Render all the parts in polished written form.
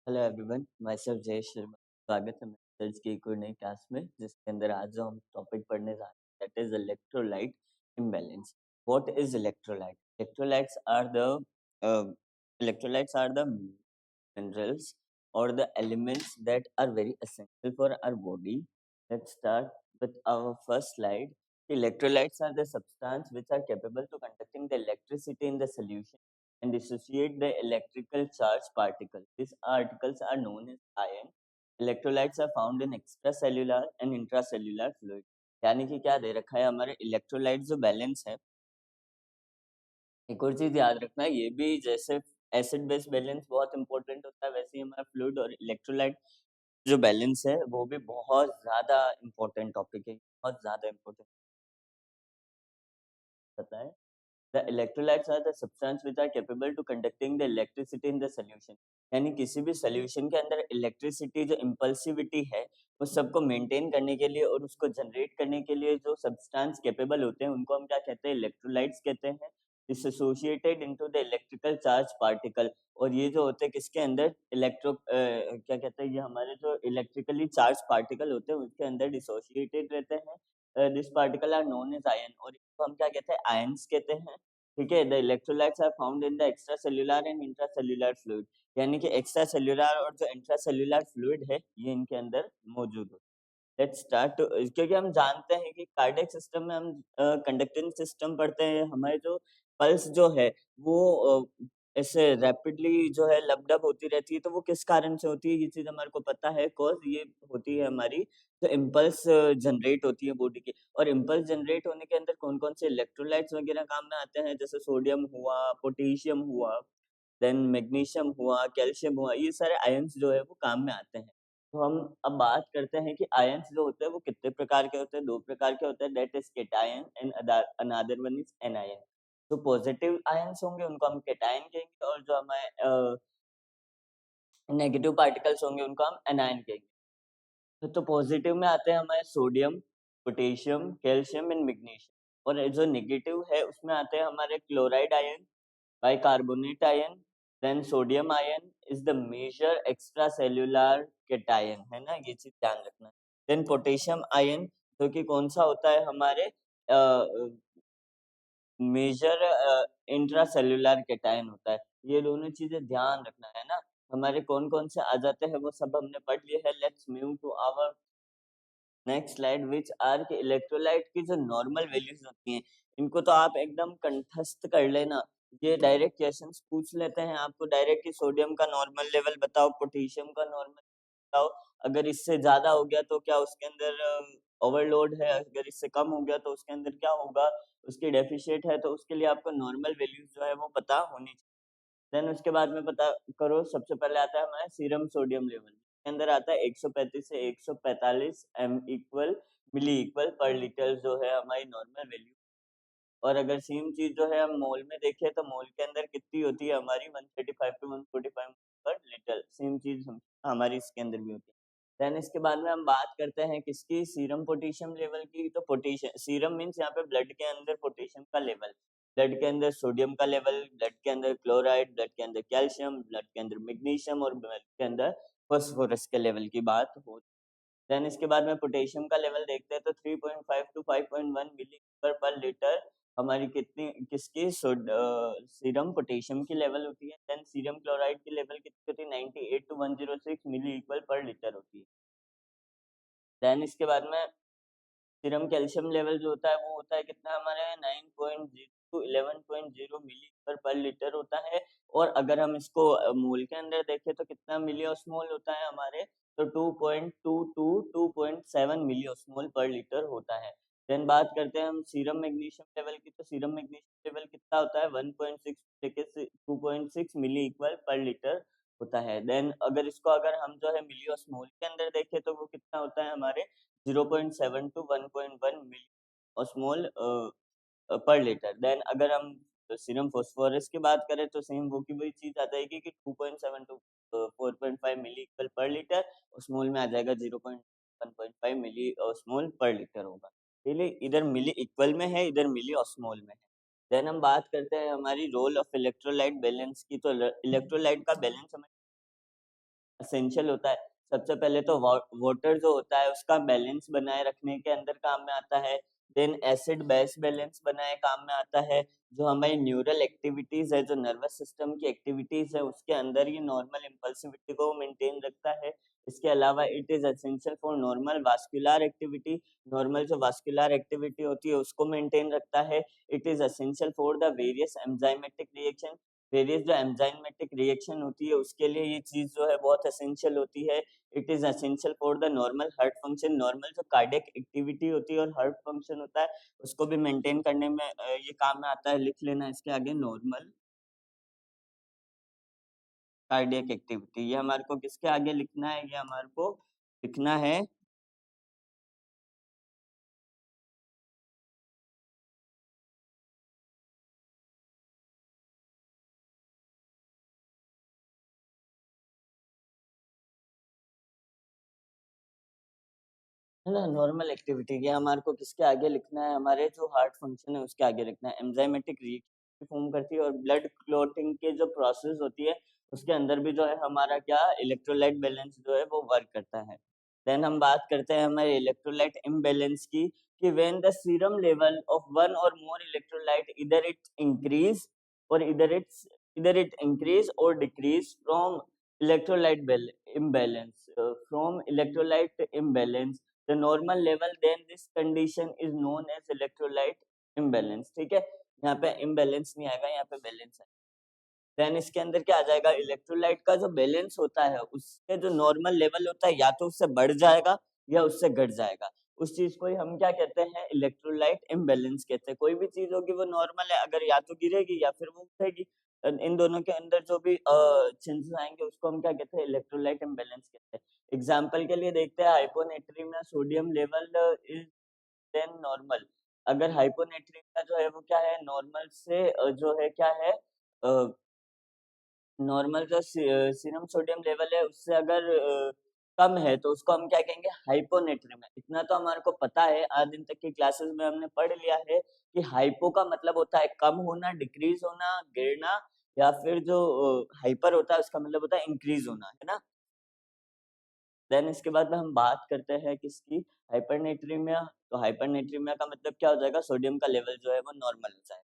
Hello everyone, my self जय शर्मा। स्वागत है मेरे रिसर्च की एक और नई क्लास में, जिसके अंदर आज जो हम टॉपिक पढ़ने जा रहे हैं that is electrolyte imbalance. What is electrolyte? Electrolytes are the minerals or the elements that are very essential for our body. Let's start with our first slide. Electrolytes are the substance which are capable to conducting the electricity in the solution and dissociate the electrical charge particle. These particles are known as ion. Electrolytes are found in extracellular and intracellular fluid. यानी कि क्या दे रखा है हमारे electrolyte जो balance है। एक और चीज याद रखना, ये भी जैसे एसिड बेस बैलेंस बहुत इंपॉर्टेंट होता है, वैसे ही हमारा फ्लूइड और इलेक्ट्रोलाइट जो बैलेंस है वो भी बहुत ज्यादा इंपॉर्टेंट टॉपिक है, बहुत ज्यादा इंपॉर्टेंट होता है। The electrolytes are the substance which are capable to conducting the electricity in the solution. यानी किसी भी सोल्यूशन के अंदर इलेक्ट्रिसिटी जो इम्पल्सिविटी है उस सबको मेंटेन करने के लिए और उसको जनरेट करने के लिए जो सब्सटेंस कैपेबल होते हैं उनको हम क्या कहते हैं? इलेक्ट्रोलाइट्स कहते हैं। Dissociated into the electrical charge particle. और ये जो होते हैं किसके अंदर? क्या कहते हैं, ये हमारे जो इलेक्ट्रिकली चार्ज पार्टिकल होते हैं उसके अंदर डिसोसिएटेड रहते हैं। This particle are known as ion, और इसको हम क्या कहते हैं? आयंस कहते हैं। ठीक है। The electrolytes are found in the extra cellular and intracellular fluid. यानी कि एक्स्ट्रा सेल्यूलर और जो इंट्रासेल्यूलर फ्लूइड है ये इनके अंदर मौजूद होता है। Let's start. क्योंकि हम जानते हैं कि कार्डियक सिस्टम में हम कंडक्टिंग सिस्टम पढ़ते हैं, हमारे जो पल्स जो है वो ऐसे रैपिडली जो है लबडब होती रहती है, तो वो किस कारण से होती है ये चीज हमारे को पता है। कॉज ये होती है हमारी जो इम्पल्स जनरेट होती है बॉडी की। और इम्पल्स जनरेट होने के अंदर कौन कौन से इलेक्ट्रोलाइट्स वगैरह काम में आते हैं, जैसे सोडियम हुआ, पोटेशियम हुआ, देन मैग्नीशियम हुआ, कैल्शियम हुआ, ये सारे आयंस जो है वो काम में आते हैं। तो हम अब बात करते हैं कि आयंस जो होते हैं वो कितने प्रकार के होते हैं। दो प्रकार के होते हैं, that is cation and another one is anion. जो पॉजिटिव आयंस होंगे उनको हम केटायन कहेंगे, और जो हमारे नेगेटिव पार्टिकल्स होंगे उनको हम एनायन कहेंगे। तो पॉजिटिव में आते हैं हमारे sodium, potassium, calcium and magnesium. और जो नेगेटिव है उसमें आते हैं हमारे chloride ion, bicarbonate ion, then sodium ion is the major extracellular cation, है ना, ये चीज ध्यान रखना है। then potassium ion जो कि कौन सा होता है हमारे मेजर इंट्रासेल्युलर केटायन होता है। ये दोनों चीजें ध्यान रखना है ना। हमारे कौन कौन से आ जाते हैं वो सब हमने पढ़ लिए है। Let's move to our next slide, which are के इलेक्ट्रोलाइट की जो नॉर्मल वैल्यूज होती हैं इनको तो आप एकदम कंठस्थ कर लेना। ये डायरेक्ट क्वेश्चंस पूछ लेते हैं आपको डायरेक्ट कि सोडियम का नॉर्मल लेवल बताओ, पोटेशियम का नॉर्मल बताओ। अगर इससे ज्यादा हो गया तो क्या उसके अंदर ओवरलोड है, अगर इससे कम हो गया तो उसके अंदर क्या होगा, उसकी डेफिशिएट है। तो उसके लिए आपको नॉर्मल वैल्यूज जो है वो पता होनी चाहिए। देन उसके बाद में पता करो, सबसे पहले आता है हमारा सीरम सोडियम लेवल, के अंदर आता है 135 से 145 एम इक्वल मिली इक्वल पर लीटर जो है हमारी नॉर्मल वैल्यू। और अगर सेम चीज जो है हम मोल में देखें तो मोल के अंदर कितनी होती है हमारी? 135 टू 145 पर लीटर। सेम चीज हमारी इसके अंदर भी होती है। देन इसके बाद में हम बात करते हैं किसकी? सीरम पोटेशियम लेवल की। तो पोटेशियम सीरम मीन्स यहाँ पे ब्लड के अंदर पोटेशियम का लेवल, ब्लड के अंदर सोडियम का लेवल, ब्लड के अंदर क्लोराइड, ब्लड के अंदर कैल्शियम, ब्लड के अंदर मैग्नीशियम और ब्लड के अंदर फास्फोरस के लेवल की बात हो। देन इसके बाद में पोटेशियम का लेवल देखते हैं तो 3.5 टू 5.1 मिली पर लीटर हमारी कितनी किसकी सीरम पोटेशियम की लेवल होती है। देन सीरम क्लोराइड की लेवल कितनी होती है? 98 to 106 milli equal per litre होती है। देन इसके बाद में सीरम कैल्शियम लेवल जो होता है वो होता है कितना हमारे? 9.0 टू 11.0 मिली पर लीटर होता है। और अगर हम इसको मोल के अंदर देखें तो कितना मिली ऑस्मोल होता है हमारे? तो 2.2 टू 2.7 मिली ऑस्मोल पर लीटर होता है। देन बात करते हैं हम सीरम मैग्नीशियम लेवल की। तो सीरम मैग्नीशियम लेवल कितना होता है? 1.6 से 2.6 मिली इक्वल पर लीटर होता है। देन अगर इसको अगर हम जो है मिली ऑस्मोल के अंदर देखें तो वो कितना होता है हमारे? 0.7 टू 1.1 मिली ऑस्मोल पर लीटर। देन अगर हम सीरम फास्फोरस की बात करें तो सेम वो की वही चीज आ जाएगी कि 2.7 to 4.5 milli equal per litre, osmole में आ जाएगा 0.1.5 मिली ऑस्मोल पर लीटर होगा। ठीक है, इधर मिली इक्वल में है, इधर मिली ऑस्मोल में है। देन हम बात करते हैं हमारी रोल ऑफ इलेक्ट्रोलाइट बैलेंस की। तो इलेक्ट्रोलाइट का बैलेंस हमें एसेंशियल होता है। सबसे पहले तो वाटर जो होता है उसका बैलेंस बनाए रखने के अंदर काम में आता है। देन एसिड बेस बैलेंस बनाए काम में आता है। जो हमारी न्यूरल एक्टिविटीज है, जो नर्वस सिस्टम की एक्टिविटीज है, उसके अंदर ये नॉर्मल इम्पल्सिविटी को मेंटेन रखता है। इसके अलावा it is essential for normal vascular activity. Normal जो वास्कुलर एक्टिविटी होती है उसको मेंटेन रखता है। It is essential for the various enzymatic reaction. Various जो एंजाइमेटिक रिएक्शन होती है उसके लिए ये चीज जो है बहुत एसेंशियल होती है। It is essential for the normal heart function. Normal जो कार्डियक एक्टिविटी होती है और हार्ट फंक्शन होता है उसको भी मेंटेन करने में ये काम में आता है। लिख लेना इसके आगे नॉर्मल कार्डियक एक्टिविटी। ये हमारे को किसके आगे लिखना है? ये हमारे को लिखना है है ना, नॉर्मल एक्टिविटी। ये हमारे को किसके आगे लिखना है? हमारे जो हार्ट फंक्शन है उसके आगे लिखना है। एंजाइमेटिक रिएक्शन फॉर्म करती है और ब्लड क्लॉटिंग के जो प्रोसेस होती है उसके अंदर भी जो है हमारा क्या इलेक्ट्रोलाइट बैलेंस जो है वो वर्क करता है। देन हम बात करते हैं हमारे इलेक्ट्रोलाइट इम्बैलेंस की, कि when the serum level of one और मोर इलेक्ट्रोलाइट इधर इट इंक्रीज और decrease from electrolyte imbalance the normal level, then this condition is known as electrolyte imbalance। ठीक है, यहाँ पे imbalance नहीं आएगा, यहाँ पे बैलेंस है। देन इसके अंदर क्या आ जाएगा? इलेक्ट्रोलाइट का जो बैलेंस होता है उसके जो नॉर्मल लेवल होता है या तो उससे बढ़ जाएगा या उससे घट जाएगा। उस चीज को ही हम क्या कहते हैं? इलेक्ट्रोलाइट इम्बैलेंस कहते हैं। कोई भी चीज होगी वो नॉर्मल है, अगर या तो गिरेगी या फिर वो उठेगी। इन दोनों के अंदर जो भी चेंजेस आएंगे उसको हम क्या कहते हैं? इलेक्ट्रोलाइट इम्बैलेंस कहते हैं। एग्जाम्पल के लिए देखते हैं, hyponatremia sodium level is then normal. अगर हाइपोनेट्रीमिया जो है वो क्या है? नॉर्मल से जो है क्या है, नॉर्मल जो सीरम सोडियम लेवल है उससे अगर कम है तो उसको हम क्या कहेंगे? हाइपोनेट्रीमिया। इतना तो हमारे को पता है, आज दिन तक की क्लासेस में हमने पढ़ लिया है कि हाइपो का मतलब होता है कम होना, डिक्रीज होना, गिरना, या फिर जो हाइपर होता है उसका मतलब होता है इंक्रीज होना, है ना। देन इसके बाद में हम बात करते हैं किसकी? हाइपरनेट्रीमिया। तो हाइपरनेट्रीमिया का मतलब क्या हो जाएगा? सोडियम का लेवल जो है वो नॉर्मल हो जाएगा,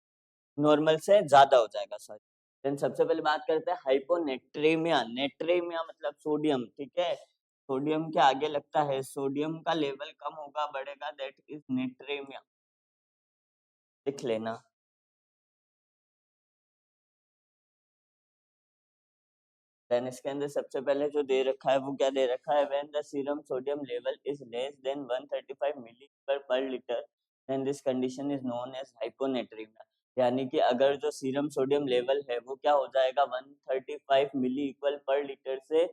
नॉर्मल से ज्यादा हो जाएगा, सॉरी। देन सबसे पहले बात करते हैं हाइपोनेट्रीमिया। नेट्रीमिया मतलब सोडियम, ठीक है। सोडियम के आगे लगता है, सोडियम का लेवल कम होगा, बढ़ेगा, दैट इज नेट्रीमिया। लिख लेना। देन इसके अंदर सबसे पहले जो दे रखा है वो क्या दे रखा है? When the serum sodium level is less than 135 milli per litre, then this condition is known as hyponatremia. यानी कि अगर जो सीरम सोडियम लेवल है वो क्या हो जाएगा? 135 मिली इक्वल पर लीटर से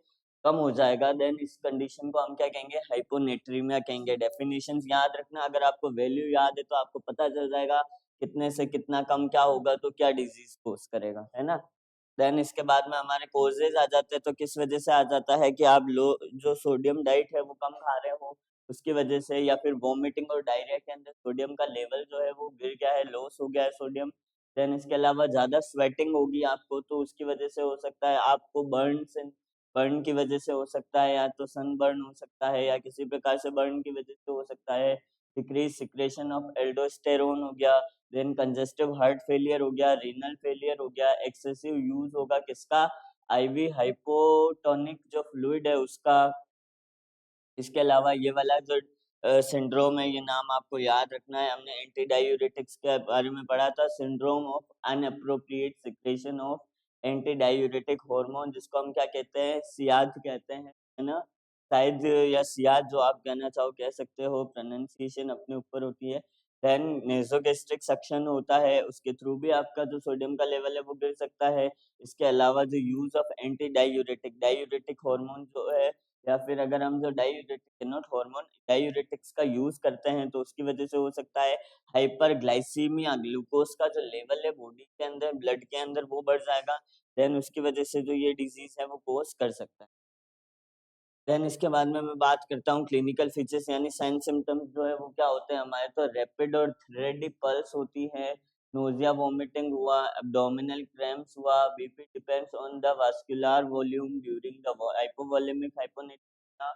कम हो जाएगा, देन इस कंडीशन को हम क्या कहेंगे? हाइपोनेट्रीमिया कहेंगे। डेफिनेशंस याद रखना, अगर आपको वैल्यू याद है तो आपको पता चल जाएगा कितने से कितना कम क्या होगा तो क्या डिजीज कोस करेगा, है ना। देन इसके बाद में हमारे कोजेज आ जाते हैं। तो किस वजह से आ जाता है? कि आप लो जो सोडियम डाइट है वो कम खा रहे हो उसकी वजह से, या फिर वोमिटिंग और डायरिया के अंदर सोडियम का लेवल जो है वो गिर गया है, लॉस हो गया है सोडियम। देन इसके अलावा ज्यादा स्वेटिंग होगी आपको तो उसकी वजह से हो सकता है आपको बर्न की वजह से हो सकता है, या तो सन बर्न हो सकता है, या किसी प्रकार से बर्न की वजह से हो सकता है। डिक्रीज सिक्रेशन ऑफ एल्डोस्टेरोन हो गया। देन कंजेस्टिव हार्ट फेलियर हो गया, रीनल फेलियर हो गया, एक्सेसिव यूज होगा किसका? आईवी हाइपोटोनिक जो फ्लूइड है उसका। इसके अलावा ये वाला जो सिंड्रोम है, ये नाम आपको याद रखना है, हमने एंटी डायूरेटिक्स के बारे में पढ़ा था। Syndrome of inappropriate secretion of anti diuretic hormone, जिसको हम क्या कहते हैं? सियाद कहते हैं, है ना। शायद या सियाद जो आप कहना चाहो कह सकते हो, प्रोनाउंसिएशन अपने ऊपर होती है। देन नेसोगेस्ट्रिक सक्शन होता है, उसके थ्रू भी आपका जो सोडियम का लेवल है वो गिर सकता है। इसके अलावा जो use of anti diuretic hormone जो है, या फिर अगर हम जो डायूरेटिक नॉट हार्मोन डायूरेटिक्स का यूज करते हैं तो उसकी वजह से हो सकता है हाइपरग्लाइसीमिया। ग्लूकोज का जो लेवल है बॉडी के अंदर, ब्लड के अंदर, वो बढ़ जाएगा। देन उसकी वजह से जो ये डिजीज है वो कोस कर सकता है। देन इसके बाद में मैं बात करता हूँ क्लिनिकल फीचर्स यानी साइन सिम्टम्स जो है वो क्या होते हैं हमारे। तो रैपिड और थ्रेडी पल्स होती है। नोजिया वोमिटिंग हुआ, एब्डोमिनल क्रैम्प्स हुआ, BP depends on the vascular volume during the hypovolemic hyponatremia,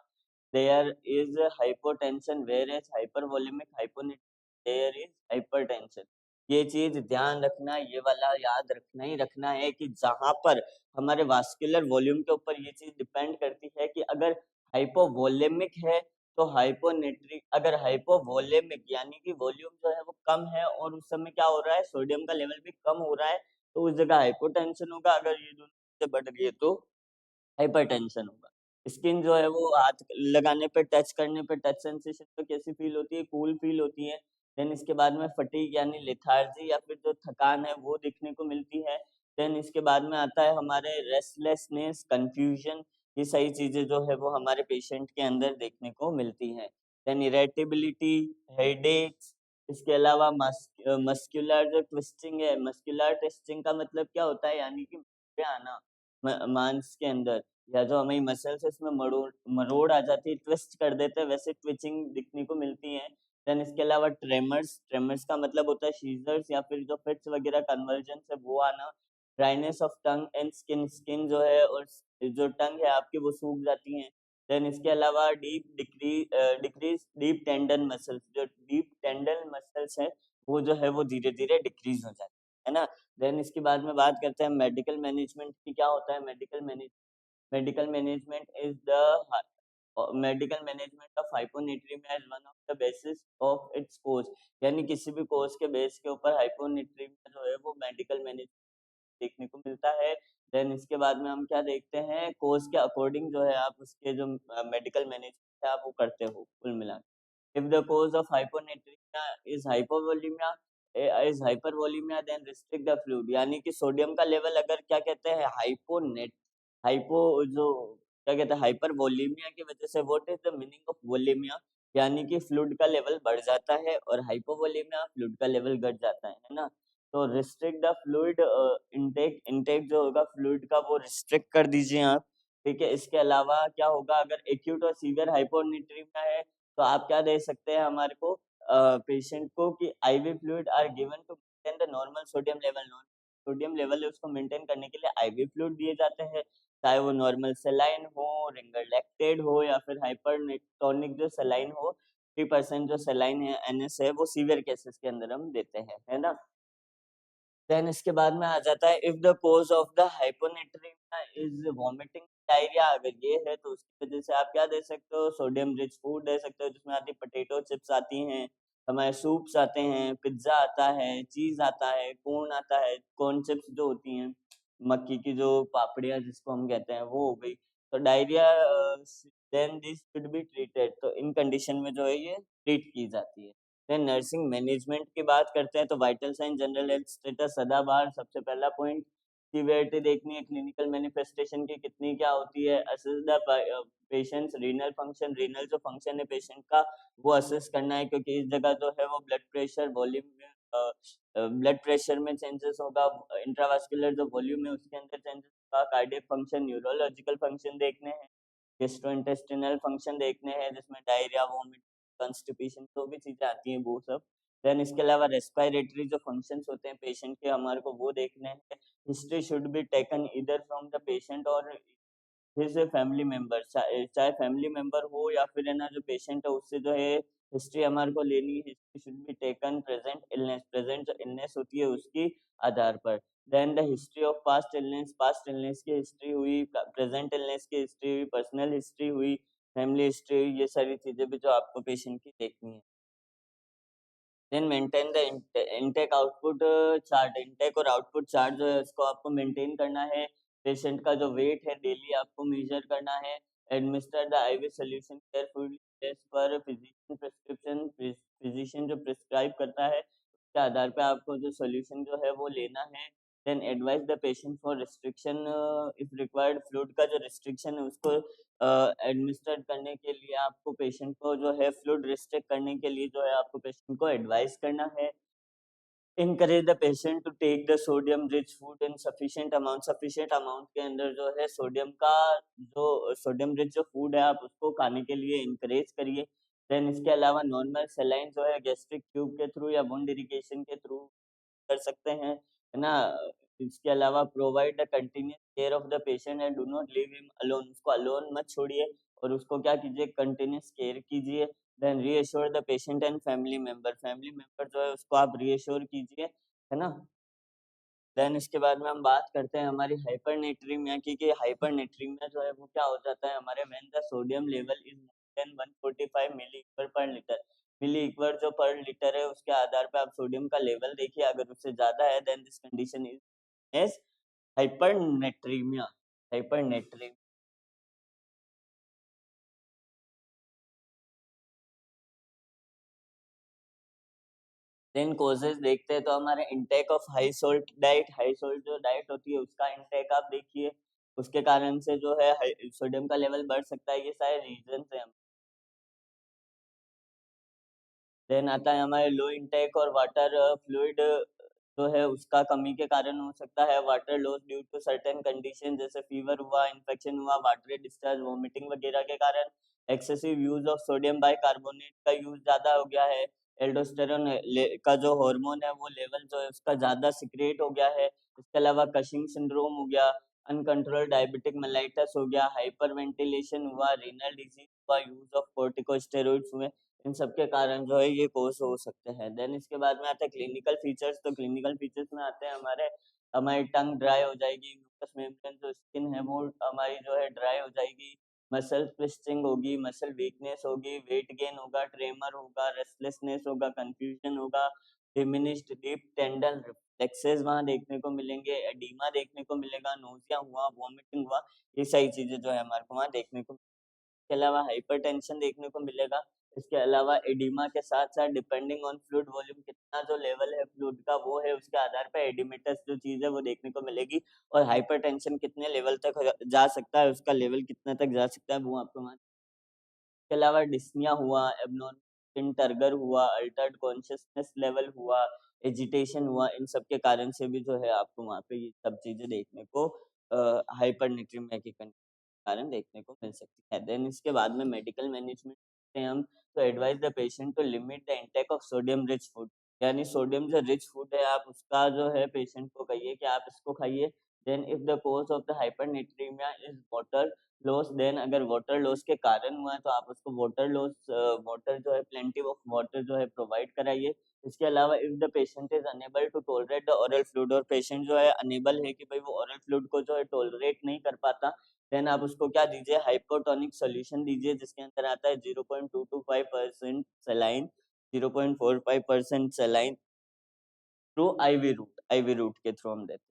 there is hypotension, whereas hypervolemic hyponatremia there is hypertension. ये चीज ध्यान रखना, ये वाला याद रखना ही रखना है कि जहां पर हमारे वास्कुलर वॉल्यूम के ऊपर ये चीज डिपेंड करती है कि अगर हाइपोवोलेमिक है तो हाइपोनेट्रिक, अगर हाइपोवोलेमिक यानी कि वॉल्यूम जो है वो कम है और उस समय क्या हो रहा है, सोडियम का लेवल भी कम हो रहा है, तो उस जगह हाइपोटेंशन होगा। अगर ये दोनों चीजें बढ़ गई है तो हाइपरटेंशन होगा। स्किन जो है वो हाथ लगाने पे, टच करने पे, टच सेंसेशन पे कैसी फील होती है, कूल फील होती है। देन इसके बाद में फटीग यानी लेथार्जी या फिर जो थकान है वो देखने को मिलती है। देन इसके बाद में आता है हमारे रेस्टलेसनेस, कंफ्यूजन, ये सही चीजें जो है वो हमारे पेशेंट के अंदर देखने को मिलती हैं। देन इरेटेबिलिटी, हेडेक्स, इसके अलावा मस्कुलर जो ट्विस्टिंग है, मस्कुलर ट्विस्टिंग का मतलब क्या होता है, यानी कि आना मांस के अंदर, या जो हमारी मसल्स है इसमें मरोड़ मरोड़ आ जाती है, ट्विस्ट कर देते हैं, वैसे ट्विचिंग दिखने को मिलती है। देन इसके अलावा ट्रेमर्स, ट्रेमर्स का मतलब होता है सीजर्स या फिर जो फिट्स वगैरह कन्वर्जन है वो आना। Dryness of tongue and skin, skin जो है और जो टंग है आपकी वो सूख जाती है। देन इसके अलावा डिक्रीज डीप टेंडन मसल्स, जो डीप टेंडन मसल्स है वो जो है वो धीरे धीरे डिक्रीज हो जाती है ना। देन इसके बाद में बात करते हैं मेडिकल मैनेजमेंट की। क्या होता है medical management is the medical management of hyponatremia is one of the basis of its course, यानी किसी भी कोर्स के बेस के ऊपर हाइपोनेट्रीमिया जो है वो मेडिकल मैनेजमेंट देखने को मिलता है। देन इसके बाद में हम क्या देखते हैं, कोर्स के अकॉर्डिंग जो है आप उसके जो मेडिकल मैनेजमेंट है आप वो करते हो कुल मिला के। If the course of hyponatremia is hypovolemia is hypervolemia then restrict the fluid, यानी कि सोडियम का लेवल अगर क्या कहते हैं हाइपो जो क्या कहते हैं हाइपरवोलेमिया की वजह से, what is the meaning of volemia, यानी कि फ्लूइड का लेवल बढ़ जाता है, और हाइपोवोलेमिया फ्लूइड का लेवल घट जाता है ना। तो restrict the fluid intake, intake जो होगा फ्लूइड का वो रिस्ट्रिक्ट कर दीजिए आप। ठीक है, इसके अलावा क्या होगा, अगर एक्यूट और सीवियर हाइपोनेट्रीमिया है तो आप क्या दे सकते हैं हमारे को पेशेंट को कि IV fluid are given to maintain the normal sodium level. Sodium level है उसको मेंटेन करने के लिए आईवी फ्लूइड दिए जाते हैं, चाहे वो नॉर्मल सेलाइन हो, रिंगर लैक्टेड हो, या फिर हाइपरटोनिक जो सेलाइन हो। 3% जो सेलाइन है एनएस है वो सीवियर केसेस के अंदर हम देते हैं, है ना। देन इसके बाद में आ जाता है if the cause of the hyponatremia is vomiting diarrhoea, अगर ये है तो उसकी वजह से आप क्या दे सकते हो, सोडियम रिच फूड दे सकते हो, जिसमें आती पोटैटो चिप्स आती हैं, हमारे सूप्स आते हैं, पिज्जा आता है, चीज आता है, कॉर्न आता है, कॉर्न चिप्स जो होती हैं, मक्की की जो पापड़ियाँ जिसको हम कहते हैं वो हो गई। तो diarrhoea then this should be treated, तो इन कंडीशन में जो है ये ट्रीट की जाती है। देन नर्सिंग मैनेजमेंट की बात करते हैं तो vital sign, general health status, सदाबहार सबसे पहला पॉइंट। सीवियरिटी देखनी है, क्लिनिकल मैनिफेस्टेशन की कितनी क्या होती है, assess the patients renal function, renal जो फंक्शन है पेशेंट का वो असेस करना है, क्योंकि इस जगह जो है वो ब्लड प्रेशर वॉल्यूम में ब्लड प्रेशर में चेंजेस होगा, इंट्रावास्कुलर जो वॉल्यूम है उसके अंदर चेंजेस होगा, कार्डियक फंक्शन, न्यूरोलॉजिकल फंक्शन देखने हैं, गेस्ट्रोइंटेस्टिनल फंक्शन देखने हैं जिसमें डायरिया, वोमिट, कॉन्स्टिपेशन जो भी चीजें आती हैं वो सब। देन इसके अलावा रेस्पिरेटरी जो फंक्शंस होते हैं पेशेंट के हमारे को वो देखने हैं। हिस्ट्री शुड बी टेकन इधर फ्रॉम द पेशेंट और हिज फैमिली मेंबर, चाहे फैमिली मेंबर हो या फिर है ना जो पेशेंट है उससे जो है हिस्ट्री हमारे को लेनी है। History should be taken present illness, present जो इलनेस होती है उसकी आधार पर। Then the history of past illness की हिस्ट्री हुई, प्रेजेंट इलनेस की हिस्ट्री हुई, पर्सनल हिस्ट्री हुई, फैमिली हिस्ट्री हुई, ये सारी चीजें भी जो आपको पेशेंट की देखनी है। Then maintain the intake output chart, intake और आउटपुट चार्ट जो है उसको आपको मेंटेन करना है। पेशेंट का जो वेट है डेली आपको मेजर करना है। Administer the IV solution carefully as per physician prescription, physician जो प्रिस्क्राइब करता है उसके आधार पे आपको जो सॉल्यूशन जो है वो लेना है। Then advise the patient for restriction if required, fluid का जो रिस्ट्रिक्शन है उसको एडमिनिस्टर करने के लिए आपको पेशेंट को जो है फ्लूइड रिस्ट्रिक्ट करने के लिए जो है आपको पेशेंट को एडवाइस करना है। encourage the patient to take the sodium rich food in sufficient amount के अंदर जो है सोडियम का जो सोडियम रिच जो फूड है आप उसको खाने के लिए इंकरेज करिए। देन इसके अलावा नॉर्मल सेलाइन जो है गैस्ट्रिक ट्यूब के थ्रू या वुंड इरिगेशन के थ्रू कर सकते हैं, है ना? इसके अलावा provide the continuous care of the patient and do not leave him alone, उसको अलोन मत छोड़िए और उसको क्या कीजिए, कंटिन्यूअस केयर कीजिए। Then reassure the patient and family member जो है उसको आप रीअश्योर कीजिए, है ना? देन इसके बाद में हम बात करते हैं हमारी हाइपरनेट्रीमिया की, कि हाइपरनेट्रीमिया जो है वो क्या हो जाता है हमारे, when the sodium level is more than 145 milli equal per litre. Milli equal जो पर लीटर है उसके आधार पे आप सोडियम का लेवल देखिए, अगर उससे ज्यादा है then this condition is as hypernatremia. Hypernatremia. Then causes देखते हैं तो हमारे इंटेक ऑफ हाई सोल्ट जो डाइट होती है उसका इंटेक आप देखिए, उसके कारण से जो है सोडियम का लेवल बढ़ सकता है, ये सारे रीजन है। देन आता है हमारे लो इनटेक और वाटर फ्लूइड जो है उसका कमी के कारण हो सकता है water loss due to certain condition, जैसे फीवर हुआ, इन्फेक्शन हुआ, वाटरी डिस्चार्ज, वोमिटिंग वगैरह के कारण। Excessive use of sodium bicarbonate का यूज ज्यादा हो गया है। एल्डोस्टेरोन का जो हार्मोन है वो लेवल जो है उसका ज्यादा सिक्रिएट हो गया है। इसके अलावा कशिंग सिंड्रोम हो गया, अनकंट्रोल्ड डायबिटिक मेलाइटस हो गया, हाइपरवेंटिलेशन हुआ, रीनल डिजीज हुआ, यूज ऑफ कोर्टिकोस्टेरॉइड्स हुए, इन सब के कारण जो है ये कोर्स हो सकते हैं। देन इसके बाद में आता है क्लिनिकल फीचर्स, तो क्लिनिकल फीचर्स में आते हैं हमारे, हमारी टंग ड्राई हो जाएगी, म्यूकस मेम्ब्रेन जो स्किन है वो हमारी जो है ड्राई हो जाएगी, मसल ट्विस्टिंग होगी, मसल वीकनेस होगी, वेट गेन होगा, ट्रेमर होगा, रेस्टलेसनेस होगा, कंफ्यूजन होगा, डिमिनिश्ड डीप टेंडन रिफ्लेक्सेस वहां देखने को मिलेंगे, एडीमा देखने को मिलेगा, नोजिया हुआ, वॉमिटिंग हुआ, ये सारी चीजें जो है हमारे को वहाँ देखने को, इसके अलावा हाइपरटेंशन देखने को मिलेगा। इसके अलावा एडिमा के साथ-साथ डिपेंडिंग ऑन फ्लूइड वॉल्यूम, कितना जो लेवल है फ्लूइड का वो है उसके आधार पे एडिमेटस जो चीज़ है वो देखने को मिलेगी, और हाइपरटेंशन कितने लेवल तक जा सकता है, उसका लेवल कितना तक जा सकता है वो आपको वहाँ, इसके अलावा डिस्निया हुआ, एबनॉर्मल स्किन टर्गर हुआ, अल्टर्ड कॉन्शियसनेस लेवल हुआ, एजिटेशन हुआ, इन सब के कारण से भी जो है आपको वहाँ पे ये सब चीज़ें देखने को हाइपरनेट्रीमिया के कारण देखने को मिल सकती है। देन इसके बाद में मेडिकल मैनेजमेंट हैं हम, तो advice the patient to limit the intake of sodium rich food, यानी सोडियम जो रिच फूड है आप उसका जो है पेशेंट को कहिए कि आप इसको खाइए। Then if the cause of the hypernatremia is water loss, then अगर वाटर लॉस के कारण हुआ है तो आप उसको वाटर जो है प्लेंटी ऑफ वाटर जो है प्रोवाइड कराइए। इसके अलावा if the patient is unable to tolerate the oral fluid, और पेशेंट जो है अनेबल है कि भाई वो ओरल फ्लूइड को जो है टॉलरेट नहीं कर पाता, देन आप उसको क्या दीजिए, हाइपोटोनिक सॉल्यूशन दीजिए, जिसके अंदर आता है 0.225% saline, 0.45% saline through IV route के थ्रू हम देते हैं।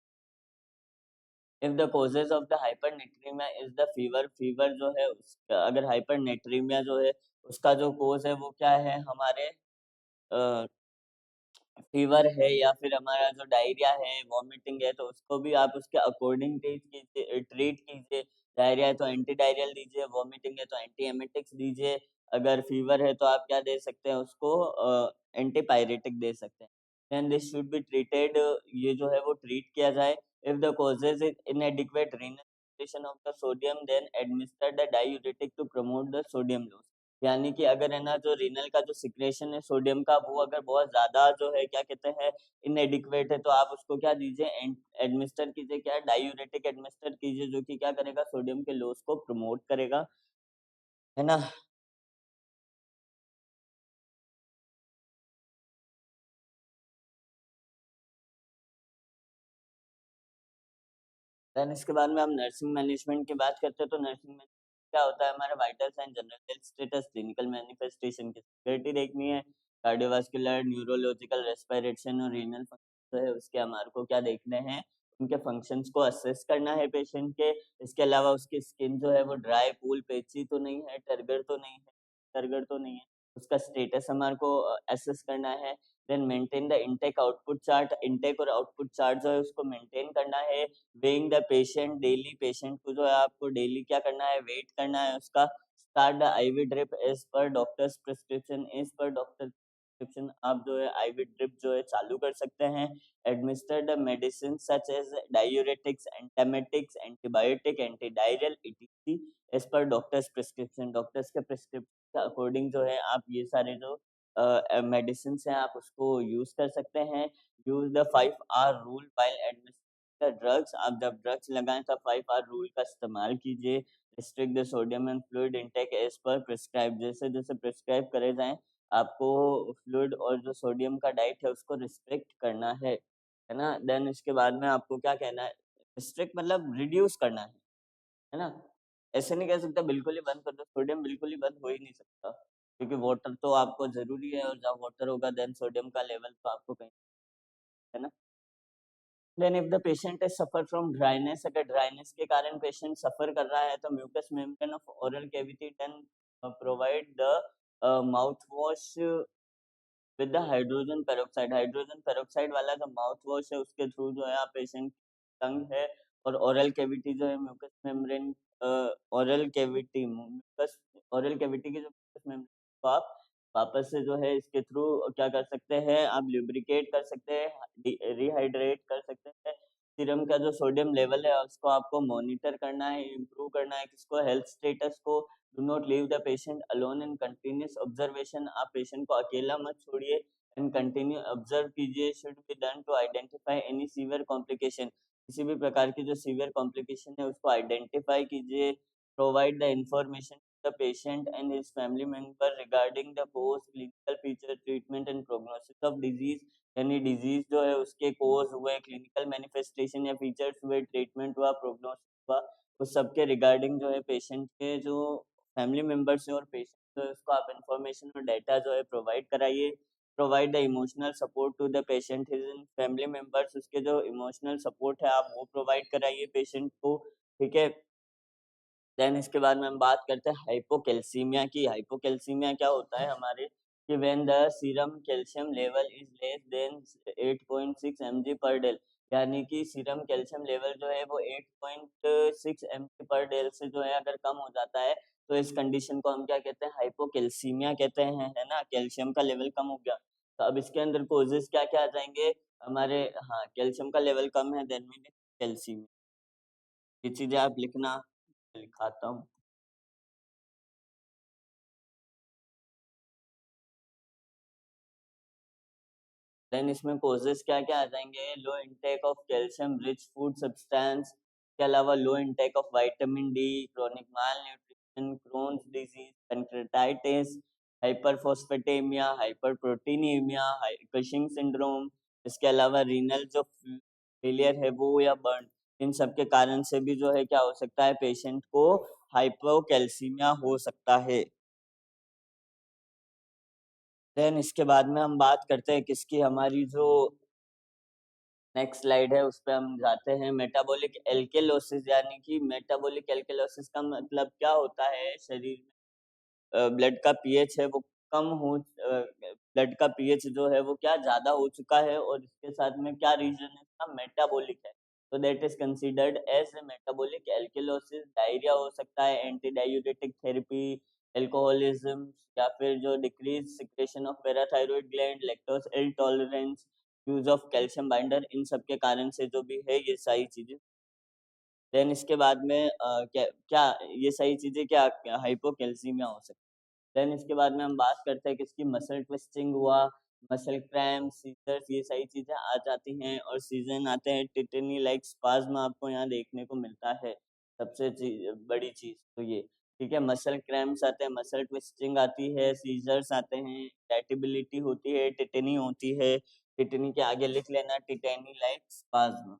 If the causes of the hypernatremia is the fever, fever जो है उसका, अगर हाइपरनेट्रीमिया जो है उसका जो कोज है वो क्या है हमारे, फीवर है या फिर हमारा जो डायरिया है, वॉमिटिंग है, तो उसको भी आप उसके अकॉर्डिंग ट्रीट कीजिए। डायरिया है तो एंटी डायरियल दीजिए, वॉमिटिंग है तो एंटी एमेटिक्स दीजिए, अगर फीवर है तो आप क्या दे सकते हैं उसको, एंटी पायरेटिक दे सकते हैं। Then this should be treated, ये जो है वो ट्रीट किया जाए। If the causes is inadequate renal of the sodium, then administer the diuretic to promote the sodium loss, यानी कि अगर है ना जो रीनल का जो सिक्रेशन है सोडियम का वो अगर बहुत ज्यादा जो है क्या कहते हैं इनएडिक्वेट है, तो आप उसको क्या दीजिए, एडमिनिस्टर कीजिए, क्या डायूरेटिक एडमिनिस्टर कीजिए, जो कि क्या करेगा, सोडियम के लॉस को प्रमोट करेगा, है ना? देन इसके बाद में हम नर्सिंग मैनेजमेंट की बात करते हैं, तो नर्सिंग मैनेजमेंट क्या होता है, हमारा vital sign, general health status, clinical manifestation की सिक्योरिटी देखनी है, कार्डियोवास्कुलर, न्यूरोलॉजिकल, रेस्पिरेशन और रीनल फंक्शन जो है उसके हमारे को क्या देखने हैं, उनके फंक्शंस को असेस करना है पेशेंट के। इसके अलावा उसकी स्किन जो है वो ड्राई, पूल, पेची तो नहीं है, टर्गर तो नहीं है, उसका स्टेटस हमारे को असेस करना है। Then maintain the intake output chart, intake और आउटपुट चार्ट जो है उसको मेंटेन करना है। Weighing the patient daily, patient को जो है आपको डेली क्या करना है, वेट करना है उसका। Start the IV drip as per doctor's prescription, as per doctor prescription आप जो है आईवी ड्रिप जो है चालू कर सकते हैं। Administer the medicine such as diuretics, antiemetics, antibiotic, anti diarrheal etc as per doctor's prescription, doctor's के प्रिस्क्रिप्शन के अकॉर्डिंग जो है आप ये सारे जो मेडिसिन हैं आप उसको यूज कर सकते हैं। Use the 5 hour rule while administrating the drugs. आप जब ड्रग्स लगाएं तब 5 आवर रूल का इस्तेमाल कीजिए। Restrict the sodium and fluid intake as per prescribe. जैसे जैसे प्रिस्क्राइब करे जाएं आपको फ्लूइड और जो सोडियम का डाइट है उसको रिस्ट्रिक्ट करना है ना। देन इसके बाद में आपको क्या कहना है, रिस्ट्रिक्ट मतलब रिड्यूस करना है ना। ऐसे नहीं कह सकता बिल्कुल ही बंद कर दो, सोडियम बिल्कुल ही बंद हो ही नहीं सकता, क्योंकि वाटर तो आपको जरूरी है, और जब वाटर होगा देन सोडियम का लेवल तो आपको कहीं, है ना। Then if the patient is suffer from dryness, अगर ड्राइनेस के कारण पेशेंट सफर कर रहा है तो mucus membrane of oral cavity then provide the mouth wash with the hydrogen peroxide. Hydrogen peroxide वाला जो माउथ वॉश है उसके थ्रू जो है आप पेशेंट टंग है और ओरल कैविटी जो है mucus membrane, oral cavity mucus, oral cavity की जो म्यूकस मेम्ब्रेन को आप वापस से जो है इसके थ्रू क्या कर सकते हैं, आप ल्यूब्रिकेट कर सकते हैं, रिहाइड्रेट कर सकते हैं। सीरम का जो सोडियम लेवल है उसको आपको मॉनिटर करना है, इम्प्रूव करना है, किसको, हेल्थ स्टेटस को। Do not leave the patient alone in continuous observation. आप पेशेंट को अकेला मत छोड़िए, एंड कंटिन्यू ऑब्जर्व कीजिए। Should be done to identify any severe complication. किसी भी प्रकार की जो सीवियर कॉम्प्लिकेशन है उसको आइडेंटिफाई कीजिए। Provide the information the patient and his family member regarding the cause, clinical feature, treatment and prognosis of disease। यानी डिजीज जो है उसके कोज हुए, क्लिनिकल मैनिफेस्टेशन या फीचर्स हुए, ट्रीटमेंट हुआ, प्रोग्नोसिस हुआ, उस सब के रिगार्डिंग जो है पेशेंट के जो फैमिली मेंबर्स है और पेशेंट जो है उसको आप इंफॉर्मेशन और डाटा जो है प्रोवाइड कराइए। Provide the emotional support to the patient, his family members, उसके जो इमोशनल सपोर्ट है आप वो प्रोवाइड कराइए पेशेंट को, ठीक है। देन इसके बाद में हम बात करते हैं हाइपोकैल्सीमिया की। हाइपोकैल्सीमिया क्या होता है हमारे, कि when the serum calcium level is less then 8.6 mg per day. यानी कि सीरम कैल्शियम लेवल जो है वो 8.6 mg पर डे से जो है अगर कम हो जाता है तो इस कंडीशन को हम क्या कहते हैं, हाइपोकैल्सीमिया कहते हैं, है ना। कैल्शियम का लेवल कम हो गया तो अब इसके अंदर कोजेस क्या क्या आ जाएंगे हमारे, हाँ कैल्शियम का लेवल कम है देन मीन कैल्सीमिया। ये चीजें आप लिखना, लिखाता हूँ। देन इसमें कोजेस क्या क्या आ जाएंगे, low intake of calcium rich food substance के अलावा low intake of vitamin D, chronic malnutrition, Crohn's disease, pancreatitis, hyperphosphatemia, hyperproteinemia, Cushing syndrome. इसके अलावा रीनल जो फेलियर है वो या बर्न, इन सब के कारण से भी जो है क्या हो सकता है, पेशेंट को हाइपोकैल्सीमिया हो सकता है। देन इसके बाद में हम बात करते हैं किसकी, हमारी जो नेक्स्ट स्लाइड है उस पे हम जाते हैं, मेटाबॉलिक एल्केलोसिस। यानी कि मेटाबॉलिक एल्केलोसिस का मतलब क्या होता है, शरीर ब्लड का पीएच है वो कम हो, ब्लड का पीएच जो है वो क्या ज्यादा हो चुका है, और इसके साथ में क्या रीजन है इसका, मेटाबॉलिक है। तो that is considered as a metabolic alkalosis. Diarrhoea हो सकता है, एंटी डायूरेटिक थेरेपी, एल्कोहलिज्म, या फिर जो decrease secretion of parathyroid gland, lactose intolerance, use of calcium binder, इन सब के कारण से जो भी है ये सारी चीजें। देन इसके बाद में क्या क्या ये सही चीजें क्या हाइपोकैल्सीमिया हो सकती है। देन इसके बाद में हम बात करते हैं किसकी, मसल ट्विस्टिंग हुआ, मसल क्रैम्प, सीजर्स, ये सारी चीजें आ जाती हैं, और सीजन आते हैं टिटनी लाइक स्पाज्म आपको यहाँ देखने को मिलता है। सबसे बड़ी चीज तो ये, ठीक है, मसल क्रैम्प्स आते हैं, मसल ट्विस्टिंग आती है, सीजर्स आते हैं, इरिटेबिलिटी होती है, टिटनी होती है। टिटनी के आगे लिख लेना टिटेनी लाइक स्पाज्म।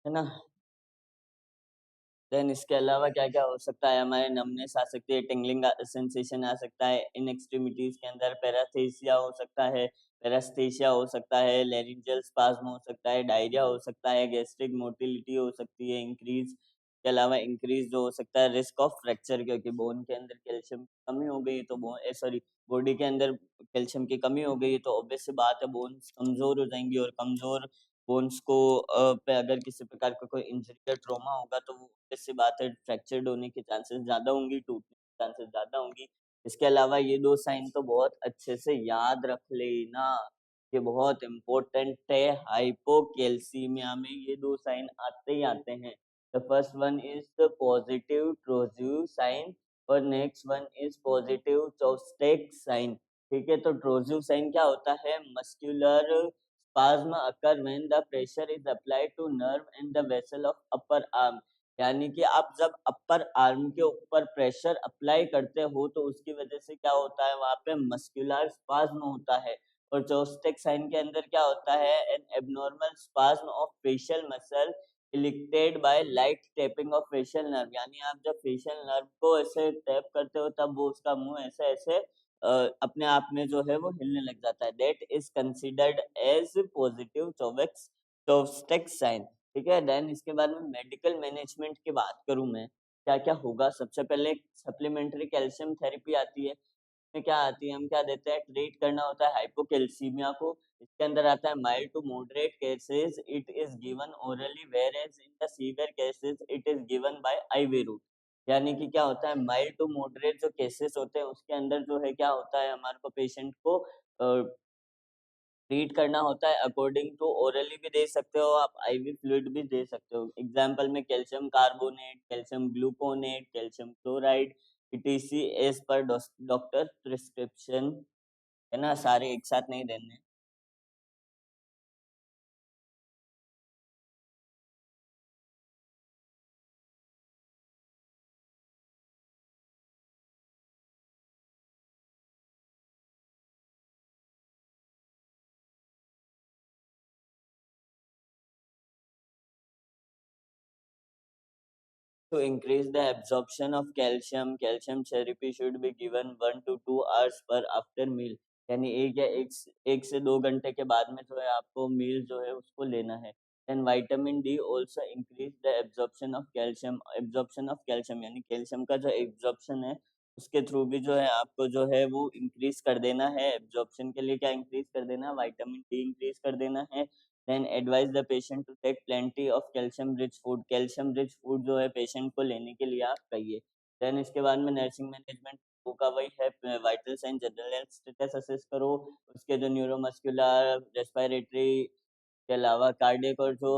है ना। देन इसके अलावा क्या क्या हो सकता है, हमारे नमनेस आ सकती है, टिंगलिंग सेंसेशन आ सकता है, इन एक्सट्रीमिटीज के अंदर पैराथेसिया हो सकता है, पैरास्थेसिया हो सकता है, लेरिंजियल स्पाज्म हो सकता है, डायरिया हो सकता है, गैस्ट्रिक मोटिलिटी हो सकती है इंक्रीज। के अलावा इंक्रीज जो हो सकता है रिस्क ऑफ फ्रैक्चर, क्योंकि बोन के अंदर कैल्शियम की कमी हो गई तो बोन सॉरी बॉडी के अंदर कैल्शियम की कमी हो गई तो ऑब्वियस सी बात है बोन्स कमजोर हो जाएंगी, और कमजोर बोन्स को पे अगर किसी प्रकार का कोई इंजरी या ट्रॉमा होगा तो वो सी बात है फ्रैक्चर्ड होने के चांसेस ज़्यादा होंगी, टूटने के चांसेस ज़्यादा होंगी। इसके अलावा ये 2 साइन तो बहुत अच्छे से याद रख लेना। ये बहुत इम्पोर्टेंट है। हाइपोकैल्सीमिया में ये 2 साइन आते ही आते हैं। The first one is the positive Trousseau sign और next one is positive Chvostek sign. ठीक है, तो ट्रोज़िव साइन क्या होता है? Muscular spasm occur when the pressure is applied to nerve in the vessel of upper arm. यानी कि आप जब अपर आर्म के ऊपर प्रेशर अप्लाई करते हो तो उसकी वजह से क्या होता है? वहाँ पे मस्कुलर स्पाज़्म होता है। और जोस्टेक साइन के अंदर क्या होता है? An abnormal spasm of facial muscle elicited by light tapping of facial nerve. यानी आप जब फेशियल नर्व को ऐसे टैप करते हो तब वो उसका मुंह ऐसे ऐसे अपने आप में जो है वो हिलने लग जाता है। That is considered as positive चोवेक्स जोस्टेक साइन। ठीक है, देन इसके बाद में मेडिकल मैनेजमेंट की बात करूं मैं, क्या क्या होगा? सबसे पहले सप्लीमेंट्री कैल्शियम थेरेपी आती है। में क्या आती है? हम क्या देते हैं? ट्रीट करना होता है हाइपोकैल्सीमिया को। इसके अंदर आता है mild to moderate cases it is given orally whereas in the severe cases it is given by IV route. यानी कि क्या होता है? माइल्ड टू मॉडरेट जो केसेस होते हैं उसके अंदर जो है क्या होता है, हमारे को पेशेंट को ट्रीट करना होता है अकॉर्डिंग टू ओरली भी दे सकते हो आप, आईवी फ्लूइड भी दे सकते हो। एग्जाम्पल में calcium carbonate, calcium gluconate, calcium chloride, etc as per doctor prescription. है ना, सारे एक साथ नहीं देने। To increase the absorption of calcium, calcium therapy should be given 1 to 2 hours पर आफ्टर मील। यानी एक से 2 घंटे के बाद में जो है आपको मील जो है उसको लेना है। Then vitamin D also increase the absorption of calcium. Absorption of calcium यानी कैल्शियम का जो एब्जॉर्प्शन है उसके थ्रू भी जो है आपको जो है वो इंक्रीज कर देना है। एब्जॉर्प्शन के लिए क्या इंक्रीज कर देना है? विटामिन डी इंक्रीज कर देना है। Then advise the patient to take plenty of calcium rich food. Calcium rich food जो है पेशेंट को लेने के लिए आप कहिए। देन इसके बाद में नर्सिंग मैनेजमेंट का वही है, vital sign general health status assess करो। उसके जो न्यूरोमस्कुलर रेस्पिरेटरी के अलावा कार्डियक और जो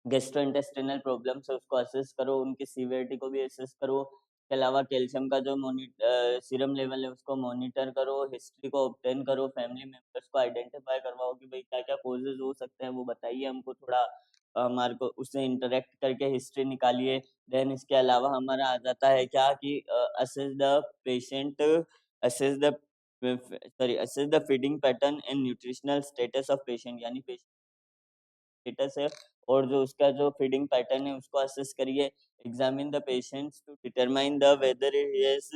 गैस्ट्रोइंटेस्टिनल प्रॉब्लम्स है उसको असेस करो, उनकी सीवियरिटी को भी असेस करो। इसके अलावा कैल्शियम का जो सीरम लेवल है उसको मॉनिटर करो, हिस्ट्री को ऑब्टेन करो, फैमिली मेंबर्स को आइडेंटिफाई करवाओ कि भाई क्या-क्या कॉजेज़ हो सकते हैं वो बताइए हमको थोड़ा, हमारे को उससे इंटरैक्ट करके हिस्ट्री निकालिए। देन इसके अलावा हमारा आ जाता है क्या कि assess the patient assess the assess the feeding pattern and nutritional status of patient. यानी पेशेंट स्टेटस है और जो उसका जो फीडिंग पैटर्न है उसको असेस करिए। Examine the patients to determine the whether he is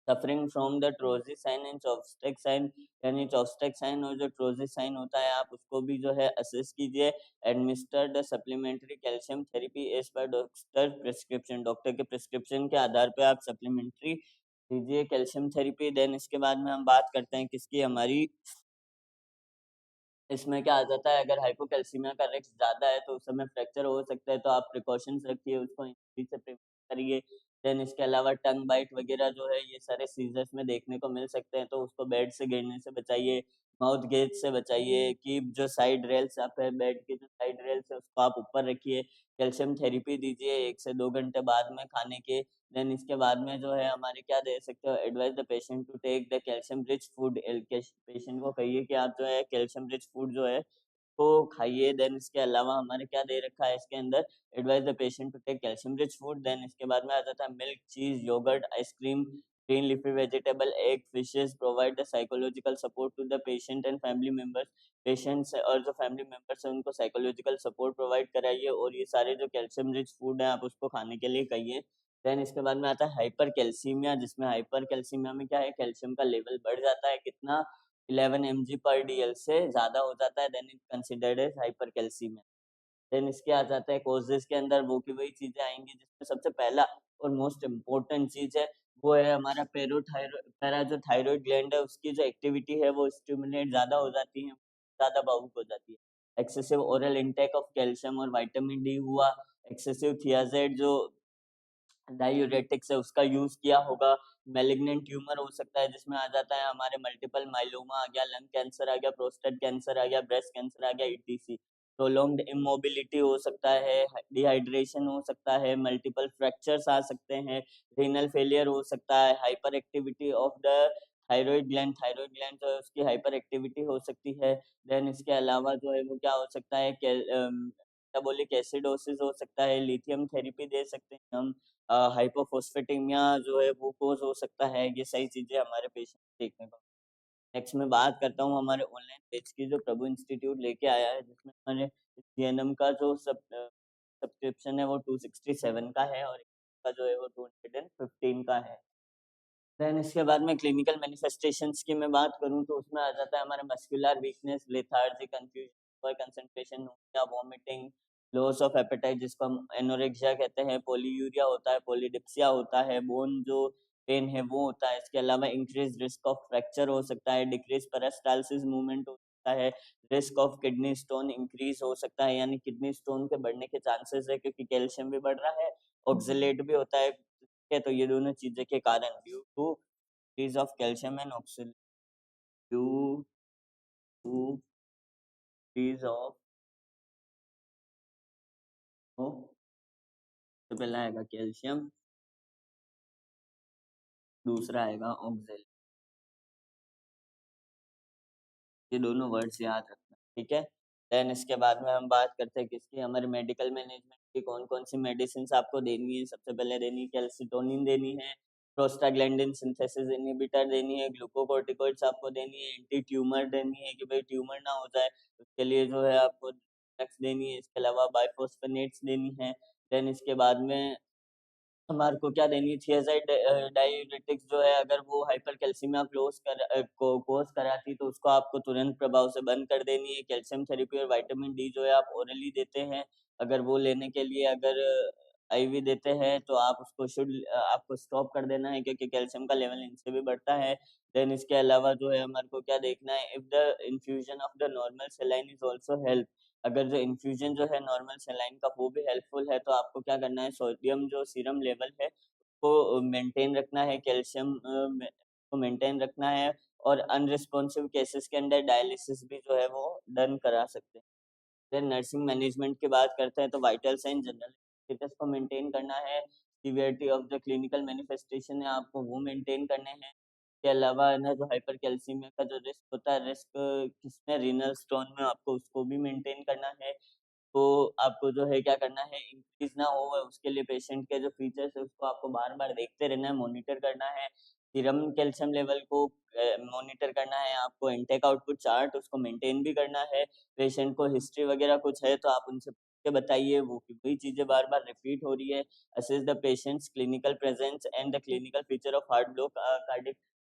suffering from the Trousseau sign and Chvostek sign. यानी चॉपस्टिक साइन और जो ट्रोजी साइन होता है आप उसको भी जो है असेस कीजिए। Administer the supplementary calcium therapy as per doctor prescription. Doctor के प्रिस्क्रिप्शन के आधार पे आप सप्लीमेंट्री दीजिए कैल्शियम थेरेपी। देन इसके बाद में हम बात करते हैं किसकी, हमारी इसमें क्या आ जाता है, अगर हाइपोकैल्सीमिया का रिस्क ज़्यादा है तो उस समय फ्रैक्चर हो सकता है, तो आप प्रिकॉशंस रखिए, उसको इंजरी से प्रिवेंट करिए। देन इसके अलावा टंग बाइट वगैरह जो है ये सारे सीजर्स में देखने को मिल सकते हैं, तो उसको बेड से गिरने से बचाइए, माउथ गेज से बचाइए। कि जो साइड रेल्स आप है बेड के जो साइड रेल्स है उसको आप ऊपर रखिए। कैल्शियम थेरेपी दीजिए 1 से 2 घंटे बाद में खाने के। देन इसके बाद में जो है हमारे क्या दे सकते हो, advice the patient to take the calcium rich food. Patient को कहिए कि आप जो है कैल्शियम रिच फूड जो है को खाइए। देन इसके अलावा हमारे क्या दे रखा है इसके अंदर, advice the patient to take calcium rich food. Then इसके बाद में आ जाता है milk, cheese, yogurt, ice cream, green leafy vegetable, egg, fishes provide the psychological support to the patient and family members. Patients और जो फैमिली मेंबर्स है उनको साइकोलॉजिकल सपोर्ट प्रोवाइड कराइए और ये सारे जो कैल्शियम रिच फूड है आप उसको खाने के लिए कहिए। देन इसके बाद में आता है हाइपर कैल्सीमिया, जिसमें हाइपर कैल्सीमिया में क्या है, कैल्शियम का लेवल बढ़ जाता है कितना, 11 mg पर डीएल से ज़्यादा हो जाता है। Then it considered as hypercalcemia. Then इसके आ जाता है कॉजेज के अंदर, वो की वही चीज़ें आएंगी जिसमें सबसे पहला और मोस्ट इम्पोर्टेंट चीज़ है वो है हमारा पैरा जो थायराइड ग्लैंड है उसकी जो एक्टिविटी है वो स्टिमुलेट ज़्यादा हो जाती है, ज़्यादा भावुक हो जाती है। Excessive oral intake of calcium और विटामिन डी हुआ, एक्सेसिव थियाजेड जो डायूरेटिक्स है उसका यूज किया होगा। मैलिग्नेंट ट्यूमर हो सकता है जिसमें आ जाता है हमारे मल्टीपल माइलोमा आ गया, लंग कैंसर आ गया, प्रोस्टेट कैंसर आ गया, ब्रेस्ट कैंसर आ गया, ईटीसी। प्रोलॉन्ग्ड इमोबिलिटी हो सकता है, डिहाइड्रेशन हो सकता है, मल्टीपल फ्रैक्चर्स आ सकते हैं, रीनल फेलियर हो सकता है, hyper activity of the thyroid gland जो है उसकी हाइपर एक्टिविटी हो सकती है। देन इसके अलावा जो है वो क्या हो सकता है, मेटाबॉलिक एसिडोसिस हो सकता है, लिथियम थेरेपी दे सकते हैं हम, हाइपोफोस्फेटेमिया जो है वो कोज हो सकता है। ये सही चीजें हमारे पेशेंट देखने को। नेक्स्ट मैं बात करता हूँ हमारे ऑनलाइन बैच की जो प्रभु इंस्टीट्यूट लेके आया है, जिसमें हमारे जीएनएम का जो सब्सक्रिप्शन है वो 267 का है, और का जो है वो 215 का है। देन इसके बाद में क्लिनिकल मैनिफेस्टेशंस की मैं बात करूँ तो उसमें आ जाता है हमारे muscular weakness, lethargy, confusion, concentration, nausea, vomiting, loss of appetite जिसको हम एनोरेक्सिया कहते हैं, पॉलीयूरिया होता है, पॉलीडिप्सिया होता है, बोन जो पेन है वो होता है। इसके अलावा इंक्रीज रिस्क ऑफ फ्रैक्चर हो सकता है, डिक्रीज पेरिस्टाल्सिस मूवमेंट हो सकता है, risk of kidney stone increase हो सकता है, यानी किडनी स्टोन के बढ़ने के चांसेस है क्योंकि कैल्शियम भी बढ़ रहा है, ऑक्सलेट भी होता है। ठीक है, तो ये दोनों चीजें के कारण due to increase of calcium and oxalate, due to increase of तो पहला आएगा कैल्शियम, दूसरा आएगा ऑक्सलेट। ये दोनों वर्ड्स याद रखना, ठीक है। देन इसके बाद में हम बात करते हैं किसकी, हमारे मेडिकल मैनेजमेंट की कौन कौन सी मेडिसिन आपको देनी है। सबसे पहले देनी है कैल्सिटोनिन देनी है, प्रोस्टाग्लैंडिन सिंथेसिस इनहिबिटर देनी है, ग्लूकोकोर्टिकॉइड्स आपको देनी है, एंटी ट्यूमर देनी है कि भाई ट्यूमर ना हो जाए, उसके लिए जो है आपको ड्रग्स देनी है। इसके अलावा बाइफोस्फेनेट्स देनी है। देन इसके बाद में हमारे को क्या देनी है, थियाज़ाइड डायूरेटिक्स जो है अगर वो हाइपर कैल्सीमिया कोज कराती तो उसको आपको तुरंत प्रभाव से बंद कर देनी है। कैल्शियम थेरेपी और विटामिन डी जो है आप ओरली देते हैं, अगर वो लेने के लिए अगर आईवी देते हैं तो आप उसको आपको स्टॉप कर देना है क्योंकि कैल्शियम का लेवल इनसे भी बढ़ता है। देन इसके अलावा जो है हमारे को क्या देखना है, if the infusion of the normal saline is also help, अगर जो इन्फ्यूजन जो है नॉर्मल सेलाइन का वो भी हेल्पफुल है तो आपको क्या करना है, सोडियम जो सीरम लेवल है उसको मेंटेन रखना है, कैल्शियम को मेंटेन रखना है, और अनरिस्पॉन्सिव केसेस के अंदर डायलिसिस भी जो है वो डन करा सकते हैं। फिर नर्सिंग मैनेजमेंट की बात करते हैं तो वाइटल साइन जनरल स्टेटस को मेंटेन करना है, severity of the clinical manifestation है आपको वो मेंटेन करने हैं। के अलावा है ना जो हाइपर कैल्सीमिया का जो रिस्क होता है, रिस्क किसमें, रीनल स्टोन में, आपको उसको भी मेंटेन करना है। तो आपको जो है क्या करना है, इंक्रीज ना हो उसके लिए पेशेंट के जो फीचर्स है उसको आपको बार बार देखते रहना है, मॉनिटर करना है। सीरम कैल्शियम लेवल को मॉनिटर करना है आपको, इनटेक आउटपुट चार्ट उसको मेंटेन भी करना है। पेशेंट को हिस्ट्री वगैरह कुछ है तो आप उनसे पूछ के बताइए, वो कि वही चीजें बार बार रिपीट हो रही है। Assess the patients clinical presence and the clinical feature of heart block,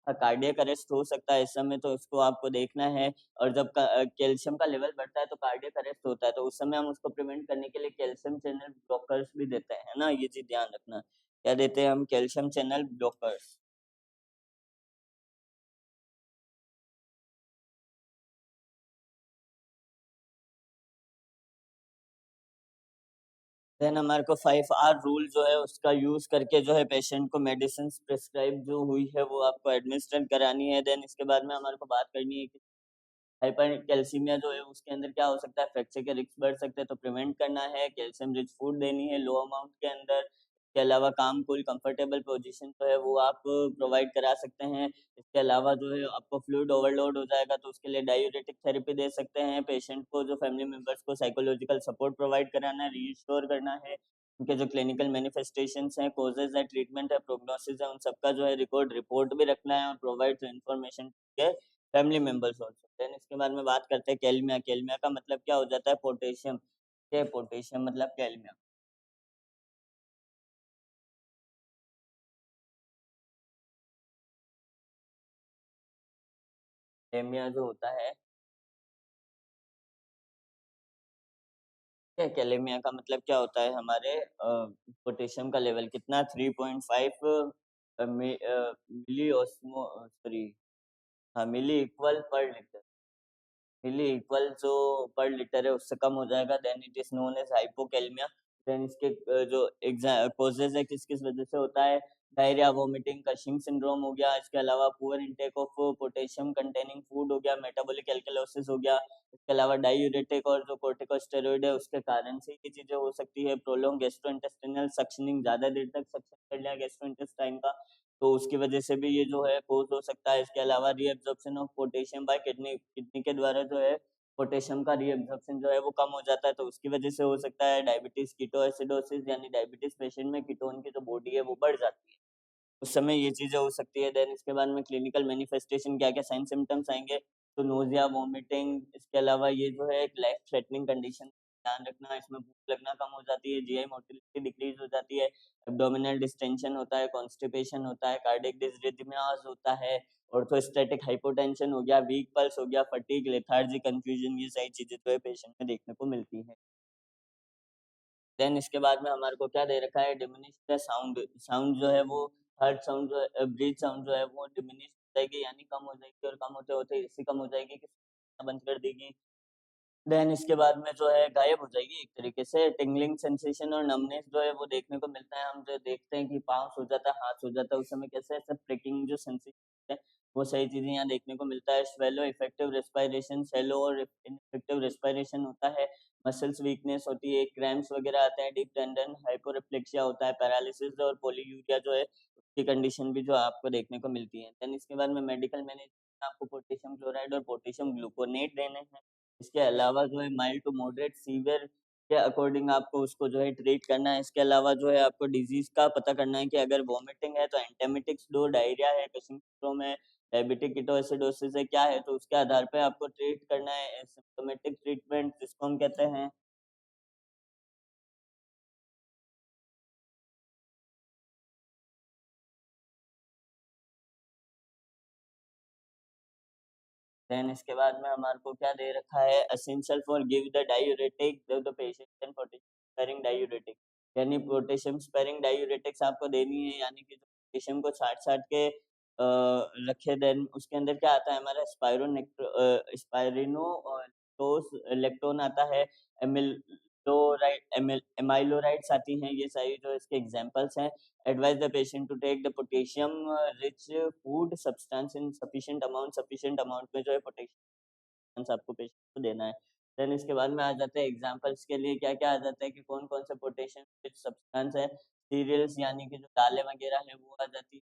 cardiac arrest हो सकता है इस समय तो उसको आपको देखना है। और जब कैल्शियम का लेवल बढ़ता है तो कार्डियक अरेस्ट होता है, तो उस समय हम उसको प्रिवेंट करने के लिए कैल्शियम चैनल ब्लॉकर्स भी देते हैं, है ना, ये चीज ध्यान रखना। क्या देते हैं हम, कैल्शियम चैनल ब्लॉकर्स। देन हमारे को 5R रूल जो है उसका यूज करके जो है पेशेंट को मेडिसिन प्रिस्क्राइब जो हुई है वो आपको एडमिनिस्ट्रेट करानी है। देन इसके बाद में हमारे को बात करनी है कि हाइपर कैल्सीमिया जो है उसके अंदर क्या हो सकता है, फ्रैक्चर के रिस्क बढ़ सकते हैं तो प्रिवेंट करना है, कैल्शियम रिच फूड देनी है लो अमाउंट के अंदर। इसके अलावा काम कूल कंफर्टेबल पोजीशन जो है वो आप प्रोवाइड करा सकते हैं। इसके अलावा जो है आपको फ्लूइड ओवरलोड हो जाएगा तो उसके लिए डायूरेटिक थेरेपी दे सकते हैं। पेशेंट को जो फैमिली मेंबर्स को साइकोलॉजिकल सपोर्ट प्रोवाइड कराना है, रीस्टोर करना है। उनके जो क्लिनिकल मैनिफेस्टेशंस हैं, कोजेज है, ट्रीटमेंट है, प्रोग्नोसिस है, उन सबका जो है रिपोर्ट भी रखना है और प्रोवाइड इन्फॉर्मेशन के फैमिली मेंबर्स ऑल्सो। देन इसके बाद में बात करते हैं कैलमिया। कैलमिया का मतलब क्या हो जाता है, पोटेशियम। क्या पोटेशियम मतलब कैलमिया। कैलमिया जो होता है, क्या कैलेमिया का मतलब क्या होता है, हमारे पोटेशियम का लेवल कितना, 3.5 मिली ऑस्मो सॉरी, हाँ, milli equal per litre. Milli equal जो पर लीटर है उससे कम हो जाएगा, then it is known as hypokalemia. Then इसके जो कॉजेज है किस किस वजह से होता है, डायरिया, वोमिटिंग, कशिंग सिंड्रोम हो गया, इसके अलावा poor intake of potassium containing food हो गया, मेटाबॉलिक एल्कलोसिस हो गया, इसके अलावा डायूरेटिक और जो कोर्टिकोस्टेरॉइड है उसके कारण से ये चीजें हो सकती है। प्रोलॉन्ग गैस्ट्रोइंटेस्टिनल सक्शनिंग, ज्यादा देर तक सक्शन कर लिया गैस्ट्रोइंटेस्टाइन का, तो उसकी वजह से भी ये जो है कोज हो सकता है। इसके अलावा reabsorption of potassium bye kidney, kidney के द्वारा जो है पोटेशियम का रीअब्जॉर्प्शन जो है वो कम हो जाता है, तो उसकी वजह से हो सकता है। डायबिटीज कीटोएसिडोसिस, यानी डायबिटीज पेशेंट में कीटोन की जो बॉडी है वो बढ़ जाती है, उस समय ये चीजें हो सकती है। देन इसके बाद में क्लिनिकल मैनिफेस्टेशन क्या क्या साइन सिम्टम्स आएंगे, तो नोजिया, वोमिटिंग, इसके अलावा ये जो है एक लाइफ थ्रेटनिंग कंडीशन, ध्यान रखना, इसमें भूख लगना कम हो जाती है, जीआई मोटिलिटी डिक्रीज हो जाती है, एब्डोमिनल डिस्टेंशन होता है, कॉन्स्टिपेशन होता है, कार्डियक डिसरिथमियाज होता है, ऑर्थोस्टैटिक हाइपोटेंशन हो गया, वीक पल्स हो गया, फटीग, लेथार्जी, कंफ्यूजन, ये सारी चीजें जो है पेशेंट में देखने को मिलती है। देन इसके बाद में हमारे को क्या दे रखा है, डिमिनिश द साउंड, साउंड जो है वो हर्ट साउंड जो है, ब्रीथ साउंड जो है वो डिमिनिश हो जाएगी, यानी कम हो जाएगी, और कम होते होते इससे कम हो जाएगी कि बंद कर देगी। देन इसके बाद में जो है गायब हो जाएगी एक तरीके से। टिंगलिंग सेंसेशन और नमनेस जो है वो देखने को मिलता है, हम जो देखते हैं कि पाँव सो जाता है, हाथ सो जाता है, उस समय कैसे ऐसा प्रिकिंग जो सेंसेशन है वो सही चीजें यहाँ देखने को मिलता है। स्वेलो इफेक्टिव रेस्पिरेशन, सेलो और इनफेक्टिव रेस्पिरेशन होता है, मसल्स वीकनेस होती है, क्रैम्प्स वगैरह आते हैं, डीप टेंडन हाइपोरिफ्लेक्सिया होता है, पैरालिसिस और पोलीयूरिया जो है उसकी कंडीशन भी जो आपको देखने को मिलती है। देन इसके बाद में मेडिकल मैनेजमेंट, आपको पोटेशियम क्लोराइड और पोटेशियम ग्लूकोनेट देने हैं। इसके अलावा जो है माइल्ड टू मॉडरेट सीवियर के अकॉर्डिंग आपको उसको जो है ट्रीट करना है। इसके अलावा जो है आपको डिजीज का पता करना है कि अगर वॉमिटिंग है तो एंटेमिटिक्स दो, डायरिया है, कशिंग सिंड्रोम है, डायबिटिक कीटोएसिडोसिस है, क्या है, तो उसके आधार पे आपको ट्रीट करना है। सिम्प्टोमेटिक ट्रीटमेंट जिसको हम कहते हैं। देन इसके बाद में हमारे को क्या दे रखा है, essential for give the diuretic the patient and potassium sparing diuretic, यानी पोटेशियम स्पेरिंग डायूरेटिक्स आपको देनी है, यानी कि जो पोटेशियम को छाट छाट के रखे। देन उसके अंदर क्या आता है हमारा स्पायरिनो और टोस लेक्टोन आता है, एमाइलोराइड्स आती हैं, ये सारी जो इसके एग्जांपल्स हैं। Advise the patient to take the potassium rich food substance in sufficient amount में जो है पोटेशियम आपको पेशेंट को देना है। देन इसके बाद में आ जाते हैं एग्जांपल्स के लिए क्या क्या आ जाता है कि कौन कौन से पोटेशियम रिच सब्सटेंस है। सीरियल्स, यानी कि जो दालें वगैरह है वो आ जाती है।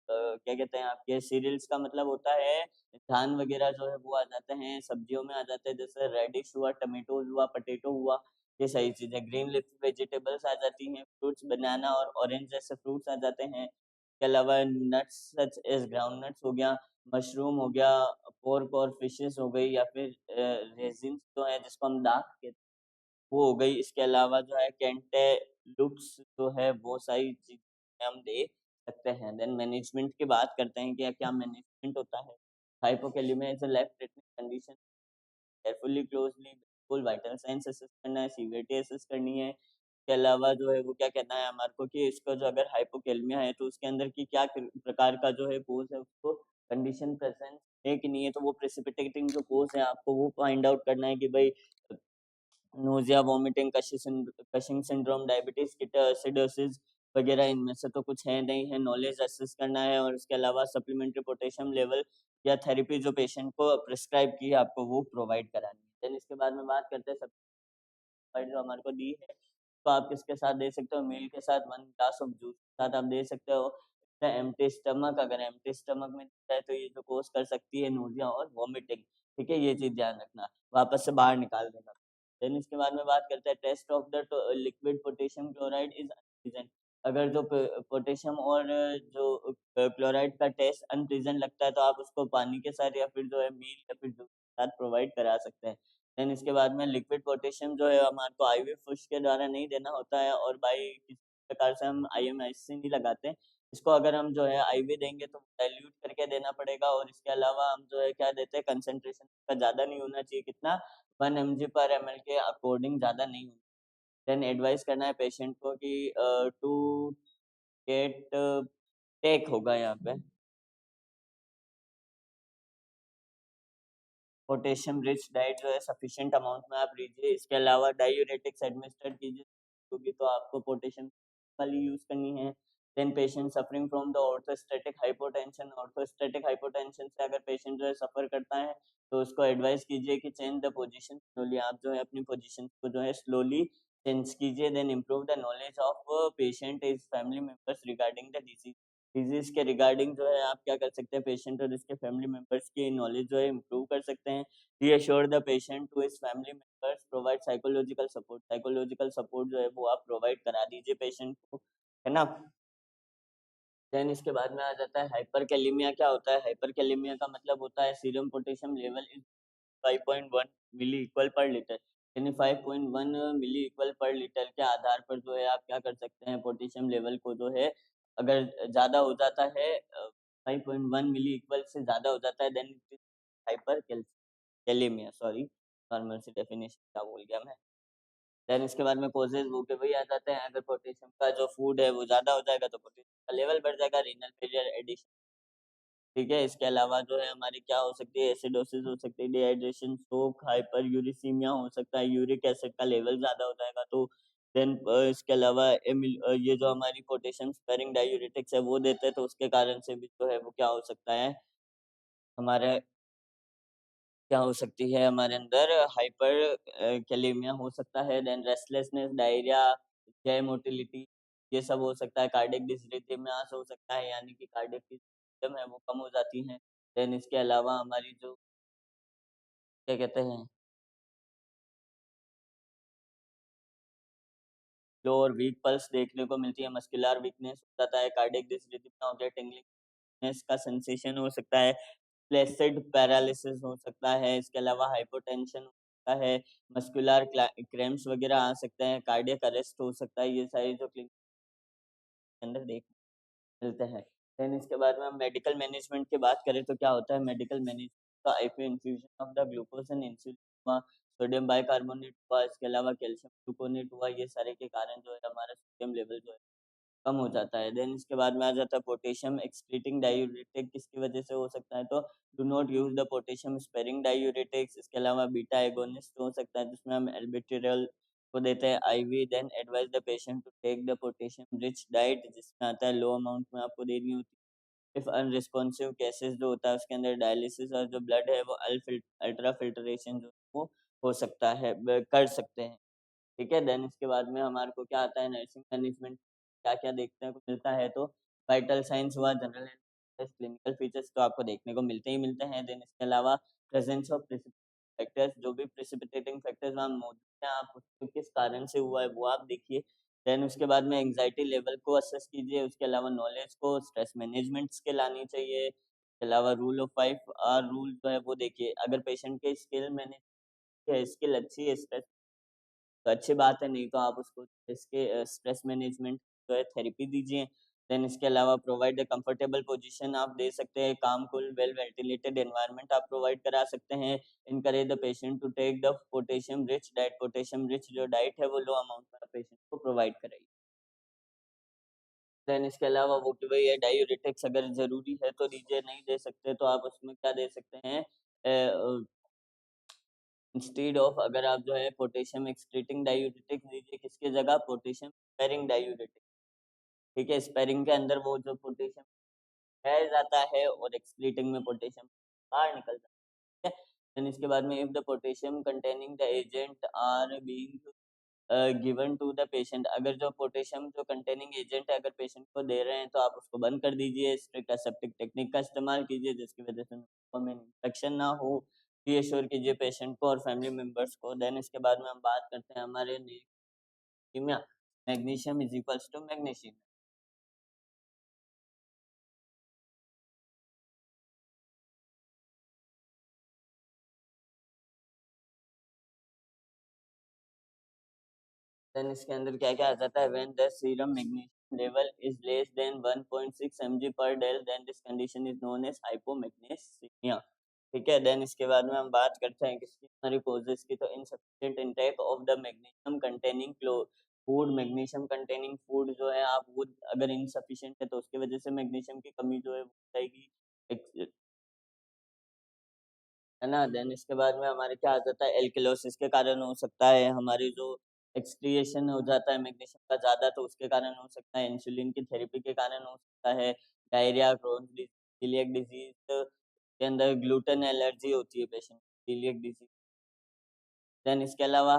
क्या कहते हैं आपके सीरियल्स का मतलब होता है धान वगैरह जो है वो आ जाते हैं। सब्जियों में आ जाते हैं, जैसे रेडिश हुआ, टमेटोज हुआ, पटेटो हुआ, ये सही चीजें। ग्रीन लीफी वेजिटेबल्स आ जाती हैं, फ्रूट्स बनाना और ऑरेंज जैसे फ्रूट्स आ जाते हैं। इसके अलावा nuts such as ground nuts हो गया, मशरूम हो गया, पोर्क और फिशेस हो गई, या फिर रेजिन्स जो है जिसको हम दाख कहते हैं वो हो गई। इसके अलावा जो है कैंटेलुप्स जो है वो सारी चीजें हम दे सकते हैं। देन मैनेजमेंट की बात करते हैं कि क्या मैनेजमेंट होता है। Hypokalaemia is a life threatening condition, carefully closely बिल्कुल वाइटल साइंस असेस करना है, सीवीटी असेस करनी है। इसके अलावा जो है वो क्या कहना है हमारे को कि इसका जो अगर हाइपोकैलिमिया है तो उसके अंदर की क्या प्रकार का जो है कोज है उसको कंडीशन प्रेजेंट है कि नहीं है, तो वो प्रेसिपिटेटिंग जो कोज है आपको वो फाइंड आउट करना है कि भाई nausea, vomiting, Cushing syndrome, diabetes ketoacidosis वगैरह इनमें से तो कुछ है नहीं है। नॉलेज असेस करना है, और इसके अलावा सप्लीमेंट्री पोटेशियम लेवल या थेरेपी जो पेशेंट को प्रिस्क्राइब की है आपको वो प्रोवाइड करानी है। देन इसके बाद में बात करते हैं सप्लीमेंट जो हमारे को दी है, तो आप किसके साथ दे सकते हो, मील के साथ 1 ग्लास ऑफ जूस के साथ आप दे सकते हो। एम्प्टी स्टमक, अगर एम्प्टी स्टमक में दिखता है तो ये जो कोज कर सकती है नोजिया और वोमिटिंग, ठीक है, ये चीज ध्यान रखना, वापस से बाहर निकाल देना। देन इसके बाद में बात करते हैं test of the liquid potassium chloride is unpresent, अगर जो पोटेशियम और जो क्लोराइड का टेस्ट अनप्रेजेंट लगता है तो आप उसको पानी के साथ या फिर जो है मील या फिर जूस के साथ प्रोवाइड करा सकते हैं। देन इसके बाद में लिक्विड पोटेशियम जो है हमारे को आईवी पुश के द्वारा नहीं देना होता है, और बाई किसी प्रकार से हम आईएमआईसी नहीं लगाते हैं। इसको अगर हम जो है आईवी देंगे तो डाइल्यूट करके देना पड़ेगा, और इसके अलावा हम जो है क्या देते हैं, कंसंट्रेशन का ज़्यादा नहीं होना चाहिए, कितना 1 mg/ml के अकॉर्डिंग, ज़्यादा नहीं होना। देन एडवाइस करना है पेशेंट को कि टू गेट टेक होगा यहाँ पे पोटेशियम रिच डाइट जो है सफिशिएंट अमाउंट में आप लीजिए। इसके अलावा डायूरेटिक्स एडमिनिस्टर कीजिए, होगी तो आपको पोटेशियम वाली यूज़ करनी है। Then patient suffering from the orthostatic hypotension से अगर पेशेंट जो है सफ़र करता है, तो उसको एडवाइस कीजिए कि चेंज द पोजीशन स्लोली, आप जो है अपनी पोजीशन को जो है स्लोली चेंज कीजिए। Then improve the knowledge of patient is family members regarding the disease, disease के रिगार्डिंग जो है आप क्या कर सकते हैं, पेशेंट और इसके फैमिली मेंबर्स की नॉलेज जो है इम्प्रूव कर सकते हैं। Reassure the patient to his family members, provide psychological support जो है वो आप प्रोवाइड करा दीजिए पेशेंट को, है ना। देन इसके बाद में आ जाता है हाइपरकैलेमिया। क्या होता है हाइपरकैलेमिया? का मतलब होता है serum potassium level is 5.1 milli equal per litre, यानी 5.1 मिली इक्वल पर लीटर के आधार पर जो है आप क्या कर सकते हैं, पोटेशियम लेवल को जो है अगर ज़्यादा हो जाता है 5.1 मिली इक्वल से ज़्यादा हो जाता है, then hyperkalemia, sorry normal सी डेफिनेशन क्या बोल गया मैं। देन इसके बाद में कॉजेज वो के वही आ जाते हैं, अगर पोटेशियम का जो फूड है वो ज़्यादा हो जाएगा तो पोटेशियम का लेवल बढ़ जाएगा, रीनल फेलियर, एडिशन, ठीक है। इसके अलावा जो है हमारी क्या हो सकती है, एसिडोसिस हो सकती है, डिहाइड्रेशन, स्ट्रोक, हाइपर यूरिसीमिया हो सकता है, यूरिक एसिड का लेवल ज़्यादा हो जाएगा तो देन इसके अलावा ये जो हमारी पोटेशियम स्पेरिंग डायूरेटिक्स है वो देते हैं, तो उसके कारण से भी जो है वो क्या हो सकता है, हमारे क्या हो सकती है, हमारे अंदर हाइपर कैलेमिया हो सकता है। देन रेस्टलेसनेस, डायरिया, जय मोटिलिटी, ये सब हो सकता है। कार्डियक डिसरिथमियास हो सकता है, यानी कि कार्डियक की रिदम है वो कम हो जाती है। देन इसके अलावा हमारी जो क्या कहते हैं, स्लो और वीक पल्स देखने को मिलती है, मस्कुलर वीकनेस हो जाता है, कार्डियक डिसरिथमिया हो गया, टिंगलिंगनेस का सेंसेशन हो सकता है, फ्लैसिड पैरालिसिस हो सकता है, इसके अलावा हाइपोटेंशन हो सकता है, मस्कुलर क्रैम्प्स वगैरह आ सकते हैं, कार्डियक अरेस्ट हो सकता है, ये सारी जो क्लिनिक के अंदर देखने मिलते हैं। देन इसके बाद में हम मेडिकल मैनेजमेंट की बात करें तो क्या होता है मेडिकल मैनेजमेंट का, IP infusion of the glucose and insulin हुआ, सोडियम बाइकार्बोनेट हुआ, इसके अलावा कैल्शियम ग्लूकोनेट हुआ, ये सारे के कारण जो है हमारा सोडियम लेवल जो है कम हो जाता है। देन इसके बाद में आ जाता है पोटेशियम एक्सक्रीटिंग डायूरेटिक, किसकी वजह से हो सकता है, तो do not use the potassium sparing diuretics. इसके अलावा बीटा एगोनिस्ट हो सकता है जिसमें हम एल्बिट्रियल को देते हैं IV. Then advice the patient to take the potassium rich diet, जिसमें आता है लो अमाउंट में आपको देनी होती है। इफ अनरिस्पॉन्सिव केसेस जो होता है उसके अंदर डायलिसिस और जो ब्लड है वो अल्ट्रा फिल्ट्रेशन जो वो हो सकता है, कर सकते हैं, ठीक है। देन इसके बाद में हमारे को क्या आता है, नर्सिंग मैनेजमेंट क्या-क्या देखने को मिलता है, तो वाइटल साइंस हुआ, जनरल एंड क्लिनिकल फीचर्स तो आपको देखने को मिलते ही मिलते हैं। देन इसके अलावा प्रेजेंस ऑफ फैक्टर्स, जो भी प्रेसिपिटेटिंग फैक्टर्स वहाँ मौजूद हैं, आप उसको किस कारण से हुआ है वो आप देखिए। देन उसके बाद में एंग्जायटी लेवल को असेस कीजिए, उसके अलावा नॉलेज को, स्ट्रेस मैनेजमेंट स्किल आनी चाहिए। इसके अलावा रूल ऑफ 5 रूल जो है वो देखिए, अगर पेशेंट के स्किल मैनेज स्किल अच्छी है, स्ट्रेस तो अच्छी बात है, नहीं तो आप उसको इसके स्ट्रेस मैनेजमेंट जो है थेरेपी दीजिए। देन इसके अलावा प्रोवाइड अ कंफर्टेबल पोजीशन आप दे सकते हैं, calm cool well ventilated environment आप प्रोवाइड करा सकते हैं। Encourage the patient to take the potassium rich diet, potassium rich जो डाइट है वो लो अमाउंट में पेशेंट को प्रोवाइड कराइए। देन इसके अलावा वो कि वही है, डायूरेटिक्स अगर ज़रूरी है तो दीजिए, नहीं दे सकते तो आप उसमें क्या दे सकते हैं, इंस्टेड ऑफ अगर आप जो है पोटेशियम एक्सक्रीटिंग डायूरेटिक्स दीजिए, किसकी जगह, पोटेशियम स्पेरिंग डायूरेटिक्स, ठीक है। स्पेरिंग के अंदर वो जो पोटेशियम रह जाता है और एक्सक्रीटिंग में पोटेशियम बाहर निकल जाता है, ठीक है। देन इसके बाद में if the potassium containing the agent are being given to the patient, अगर जो पोटेशियम जो कंटेनिंग एजेंट है अगर पेशेंट को दे रहे हैं तो आप उसको बंद कर दीजिए, स्ट्रिक्ट एसेप्टिक टेक्निक का इस्तेमाल कीजिए जिसकी वजह से में इन्फेक्शन ना हो, रीअश्योर कीजिए पेशेंट को और फैमिली मेंबर्स को। देन इसके बाद में हम बात करते हैं हमारे नीमिया, magnesium is equals to magnesium. Then इसके अंदर क्या-क्या आ जाता है, when the serum magnesium level is less than 1.6 mg per dL, then this condition is known as hypomagnesemia, ठीक है। देन इसके बाद में हम बात करते हैं किसकी, हमारी कॉजेस की, तो insufficient intake of the magnesium containing food, magnesium containing food जो है आप वो अगर इनसफिशिएंट है तो उसकी वजह से मैग्नीशियम की कमी जो है वो हो जाएगी, एक है ना। देन इसके बाद में हमारे क्या आ जाता है, एल्किलोसिस के कारण हो सकता है, हमारी जो एक्सक्रिएशन हो जाता है मैग्नीशियम का ज़्यादा, तो उसके कारण हो सकता है, इंसुलिन की थेरेपी के कारण हो सकता है, diarrhoea, Crohn's disease, coeliac disease के अंदर ग्लूटेन एलर्जी होती है पेशेंट, सीलिएक डिजीज़। देन इसके अलावा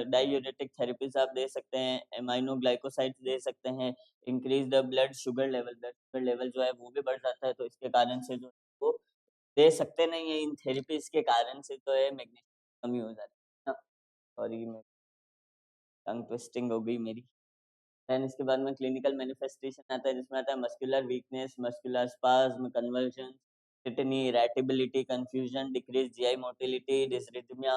डाययूरेटिक थेरेपीज़ आप दे सकते हैं, एमाइनो ग्लाइकोसाइड्स दे सकते हैं, increase the blood sugar level जो है वो भी बढ़ जाता है, तो इसके कारण से जो है वो दे सकते नहीं है, इन थेरेपीज़ के कारण से जो है मैग्नीशियम कमी हो जाती है ना। सॉरी, मैं टंग ट्विस्टिंग हो गई मेरी। देन इसके बाद में क्लिनिकल मैनिफेस्टेशन आता है, जिसमें आता है muscular weakness, muscular spasm, convulsion, tetany, irritability, confusion, decrease GI motility, dysrhythmia,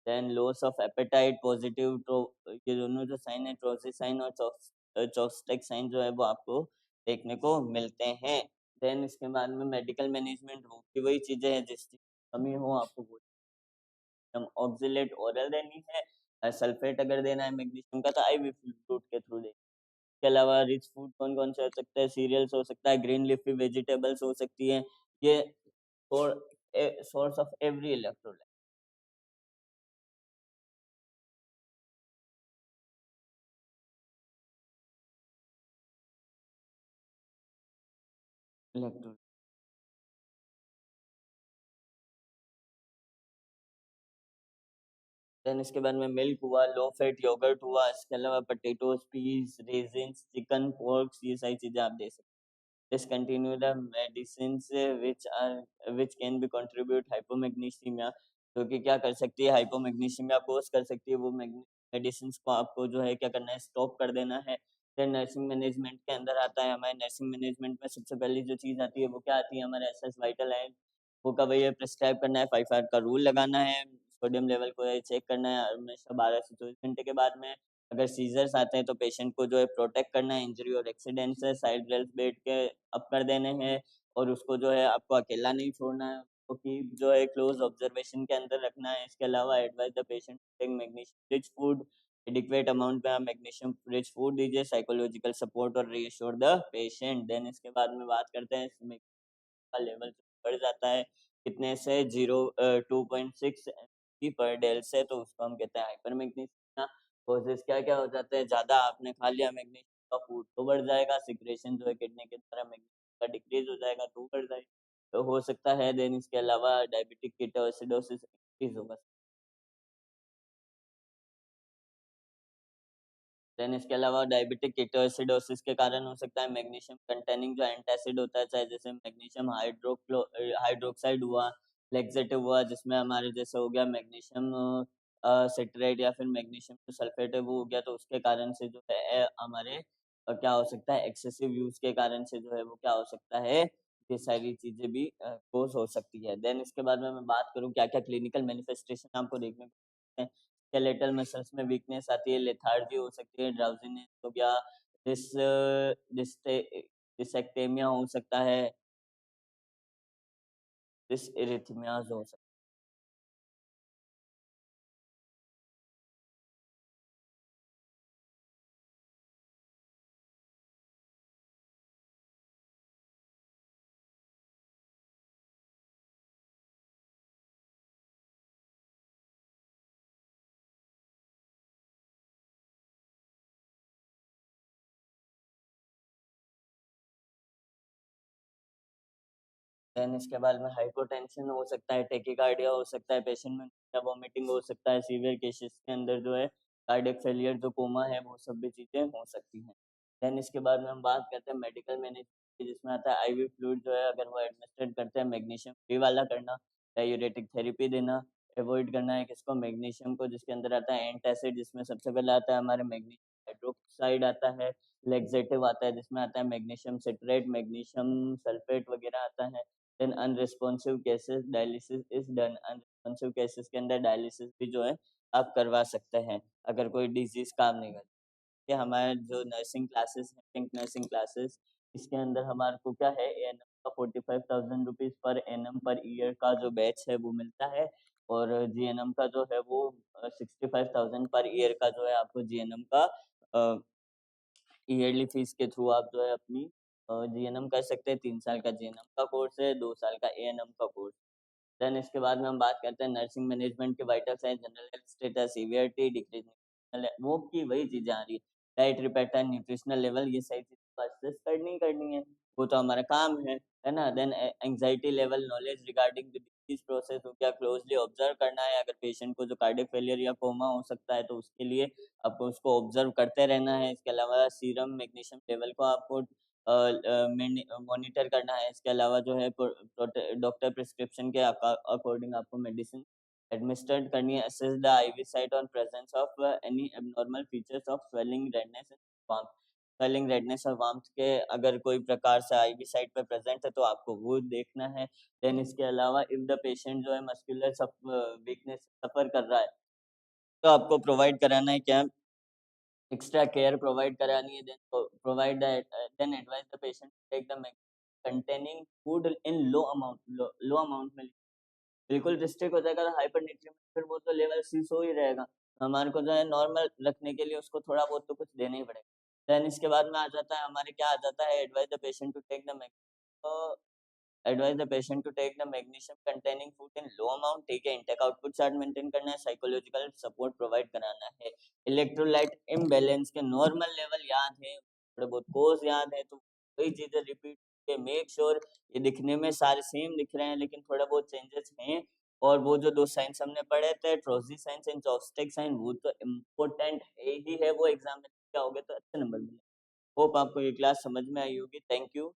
then loss of appetite, positive ट्रो ये दोनों जो साइन है, ट्रोसिस साइन और चॉकस्टिक साइन जो है वो आपको देखने को मिलते हैं। देन इसके बाद में मेडिकल मैनेजमेंट की वही चीजें हैं जिसकी कमी हो आपको वो हम ऑक्सिलेट ओरल देनी है, सल्फेट अगर देना है मैग्नीशियम का तो आईवी फ्लूइड के थ्रू दें। के अलावा रिच फूड कौन-कौन से हो सकते हैं, सीरियल्स हो सकता है, ग्रीन लीफी वेजिटेबल्स हो सकती हैं। ये for source of every electrolyte. Electrolyte. Then इसके बाद में मिल्क हुआ, लो फैट योगर्ट हुआ, इसके अलावा पोटैटोज़, पीस, रेज़िन्स, चिकन, पोर्क्स ये सारी चीज़ें आप दे सकते हैं। Discontinue the medicines which can be contribute hypomagnesemia, जो कि क्या कर सकती है, हाइपोमैग्नीशियमिया कोज कर सकती है, वो मेडिसिन को आपको जो है क्या करना है, स्टॉप कर देना है। फिर नर्सिंग मैनेजमेंट के अंदर आता है, हमारे नर्सिंग मैनेजमेंट में सबसे पहली जो चीज़ आती है वो क्या आती है, हमारे एसएस वाइटल है, वो का भैया प्रिस्क्राइब करना है, 5 आवर का रूल लगाना है, सोडियम लेवल को चेक करना है हमेशा 12 से 24 घंटे के बाद में। अगर सीजर्स आते हैं तो पेशेंट को जो है प्रोटेक्ट करना है इंजरी और एक्सीडेंट से, साइड रेल्स बेड के अप कर देने हैं और उसको जो है आपको अकेला नहीं छोड़ना है, उसको कीप जो है क्लोज ऑब्जर्वेशन के अंदर रखना है। इसके अलावा advice the patient take magnesium rich food, adequate amount में आप मैग्नीशियम रिच फूड दीजिए, साइकोलॉजिकल सपोर्ट और रीअश्योर द पेशेंट। देन इसके बाद में बात करते हैं इसमें का लेवल बढ़ जाता है कितने से 2.6 mg पर डेल से, तो उसको हम कहते हैं हाइपरमैग्नीशिया। कॉजेस क्या क्या हो जाते हैं, ज़्यादा आपने खा लिया मैग्नीशियम का फूड तो बढ़ जाएगा, सिक्रेशन जो है किडनी के द्वारा मैग्नीशियम का डिक्रीज हो जाएगा तो बढ़ जाएगा, तो हो सकता है। देन इसके अलावा डायबिटिक कीटोएसिडोसिस इंक्रीज होगा। देन इसके अलावा डायबिटिक कीटोएसिडोसिस के कारण हो सकता है मैग्नीशियम कंटेनिंग जो एंटासिड होता है, चाहे जैसे मैग्नीशियम हाइड्रोक्साइड हुआ, लेक्सेटिव हुआ, जिसमें हमारे जैसे हो गया मैग्नीशियम सिट्रेट या फिर मैग्नीशियम जो सल्फेट है वो हो गया, तो उसके कारण से जो है हमारे क्या हो सकता है, एक्सेसिव यूज के कारण से जो है वो क्या हो सकता है, ये सारी चीजें भी कोज हो सकती है। देन इसके बाद में मैं बात करूँ क्या क्या क्लिनिकल मैनिफेस्टेशन आपको देखने को मिलते हैं। स्केलेटल मसल्स में वीकनेस आती है, लेथार्जी हो सकती है, ड्राउजीनेस हो गया, डिस डिस्टे डिसैक्टेमिया हो सकता है, डिसइरिथमियाज हो सकता है। देन इसके बाद में हाइपोटेंशन हो सकता है, टेकिकार्डिया हो सकता है, पेशेंट में वोमिटिंग हो सकता है, सीवियर केसेस के अंदर जो है कार्डियक फेलियर जो कोमा है वो सब भी चीज़ें हो सकती हैं। देन इसके बाद में हम बात करते हैं मेडिकल मैनेजमेंट की, जिसमें आता है आईवी फ्लूइड जो है अगर वो एडमिनिस्ट्रेट करते हैं मैग्नीशियम फ्री वाला करना, डायूरेटिक थेरेपी देना, अवॉइड करना है किसको, मैग्नीशियम को, जिसके अंदर आता है एंटासिड, जिसमें सबसे पहले आता है हमारे मैग्नीशियम हाइड्रोक्साइड आता है, लेक्सेटिव आता है जिसमें आता है मैग्नीशियम सिट्रेट, मैग्नीशियम सल्फेट वगैरह आता है। Then unresponsive cases dialysis is done, unresponsive cases के अंदर डायलिसिस भी जो है आप करवा सकते हैं अगर कोई डिजीज काम नहीं करती। कि हमारे जो नर्सिंग क्लासेस हैं, पिंक नर्सिंग क्लासेस, इसके अंदर हमारे को क्या है, एएनएम का 45,000 rupees per NM per year का जो बैच है वो मिलता है, और जीएनएम का जो है वो 65,000 पर ईयर का जो है आपको जीएनएम का ईयरली फीस के थ्रू आप जो है अपनी जीएनएम कर सकते हैं। 3 साल का जीएनएम का कोर्स है, 2 साल का एएनएम का कोर्स। देन इसके बाद में हम बात करते हैं नर्सिंग मैनेजमेंट के vital sign, general health status, severity, decrease nutritional है, वो की वही चीज़ें आ रही है। डाइटरी पैटर्न, न्यूट्रिशनल लेवल ये सारी चीज़ें तो असेस करनी ही करनी है, वो तो हमारा काम है ना? Then anxiety level, knowledge regarding the disease process हो गया, क्लोज़ली ऑब्ज़र्व करना है, अगर पेशेंट को जो कार्डियक फेलियर या कोमा हो सकता है, तो उसके लिए आपको उसको ऑब्ज़र्व करते रहना है। इसके अलावा सीरम मैग्नीशियम लेवल को आपको मॉनिटर करना है। इसके अलावा जो है डॉक्टर प्रिस्क्रिप्शन के अकॉर्डिंग आपको मेडिसिन एडमिनिस्ट्रेट करनी है। Assess the IV site on presence of any abnormal features of swelling, redness and warmth. Swelling, redness और वार्मथ के अगर कोई प्रकार से आईवी साइट पे प्रेजेंट है तो आपको वो देखना है। देन इसके अलावा इफ द पेशेंट जो है मस्कुलर वीकनेस सफर कर रहा है, तो आपको प्रोवाइड कराना है क्या, एक्स्ट्रा केयर प्रोवाइड करानी है। Then provide then advice the patient to take the containing food in low amount में। बिल्कुल रिस्ट्रिक्ट हो जाएगा तो हाइपर न्यूट्रिएंट, फिर वो तो लेवल सीसो ही रहेगा। हमारे को जो है नॉर्मल रखने के लिए उसको थोड़ा बहुत तो कुछ देना ही पड़ेगा। देन इसके बाद में आ जाता है हमारे क्या आ जाता है, advice the patient to take the advice the patient to take the magnesium containing food in low amount, ठीक है। इनटेक आउटपुट चार्ट मेंटेन करना है, साइकोलॉजिकल सपोर्ट प्रोवाइड कराना है। इलेक्ट्रोलाइट इम्बैलेंस के नॉर्मल लेवल याद है, थोड़े बहुत कोर्स याद है, तो वही चीजें रिपीट के मेक श्योर ये दिखने में सारे सेम दिख रहे हैं लेकिन थोड़ा बहुत चेंजेस हैं। और वो जो दो साइंस हमने पढ़े थे, ट्रोजी साइंस एंड चॉपस्टिक साइन, वो तो इम्पोर्टेंट है ही है, वो एग्जाम में क्या हो गए तो अच्छे नंबर मिले। होप आपको ये क्लास समझ में आई होगी। Thank you.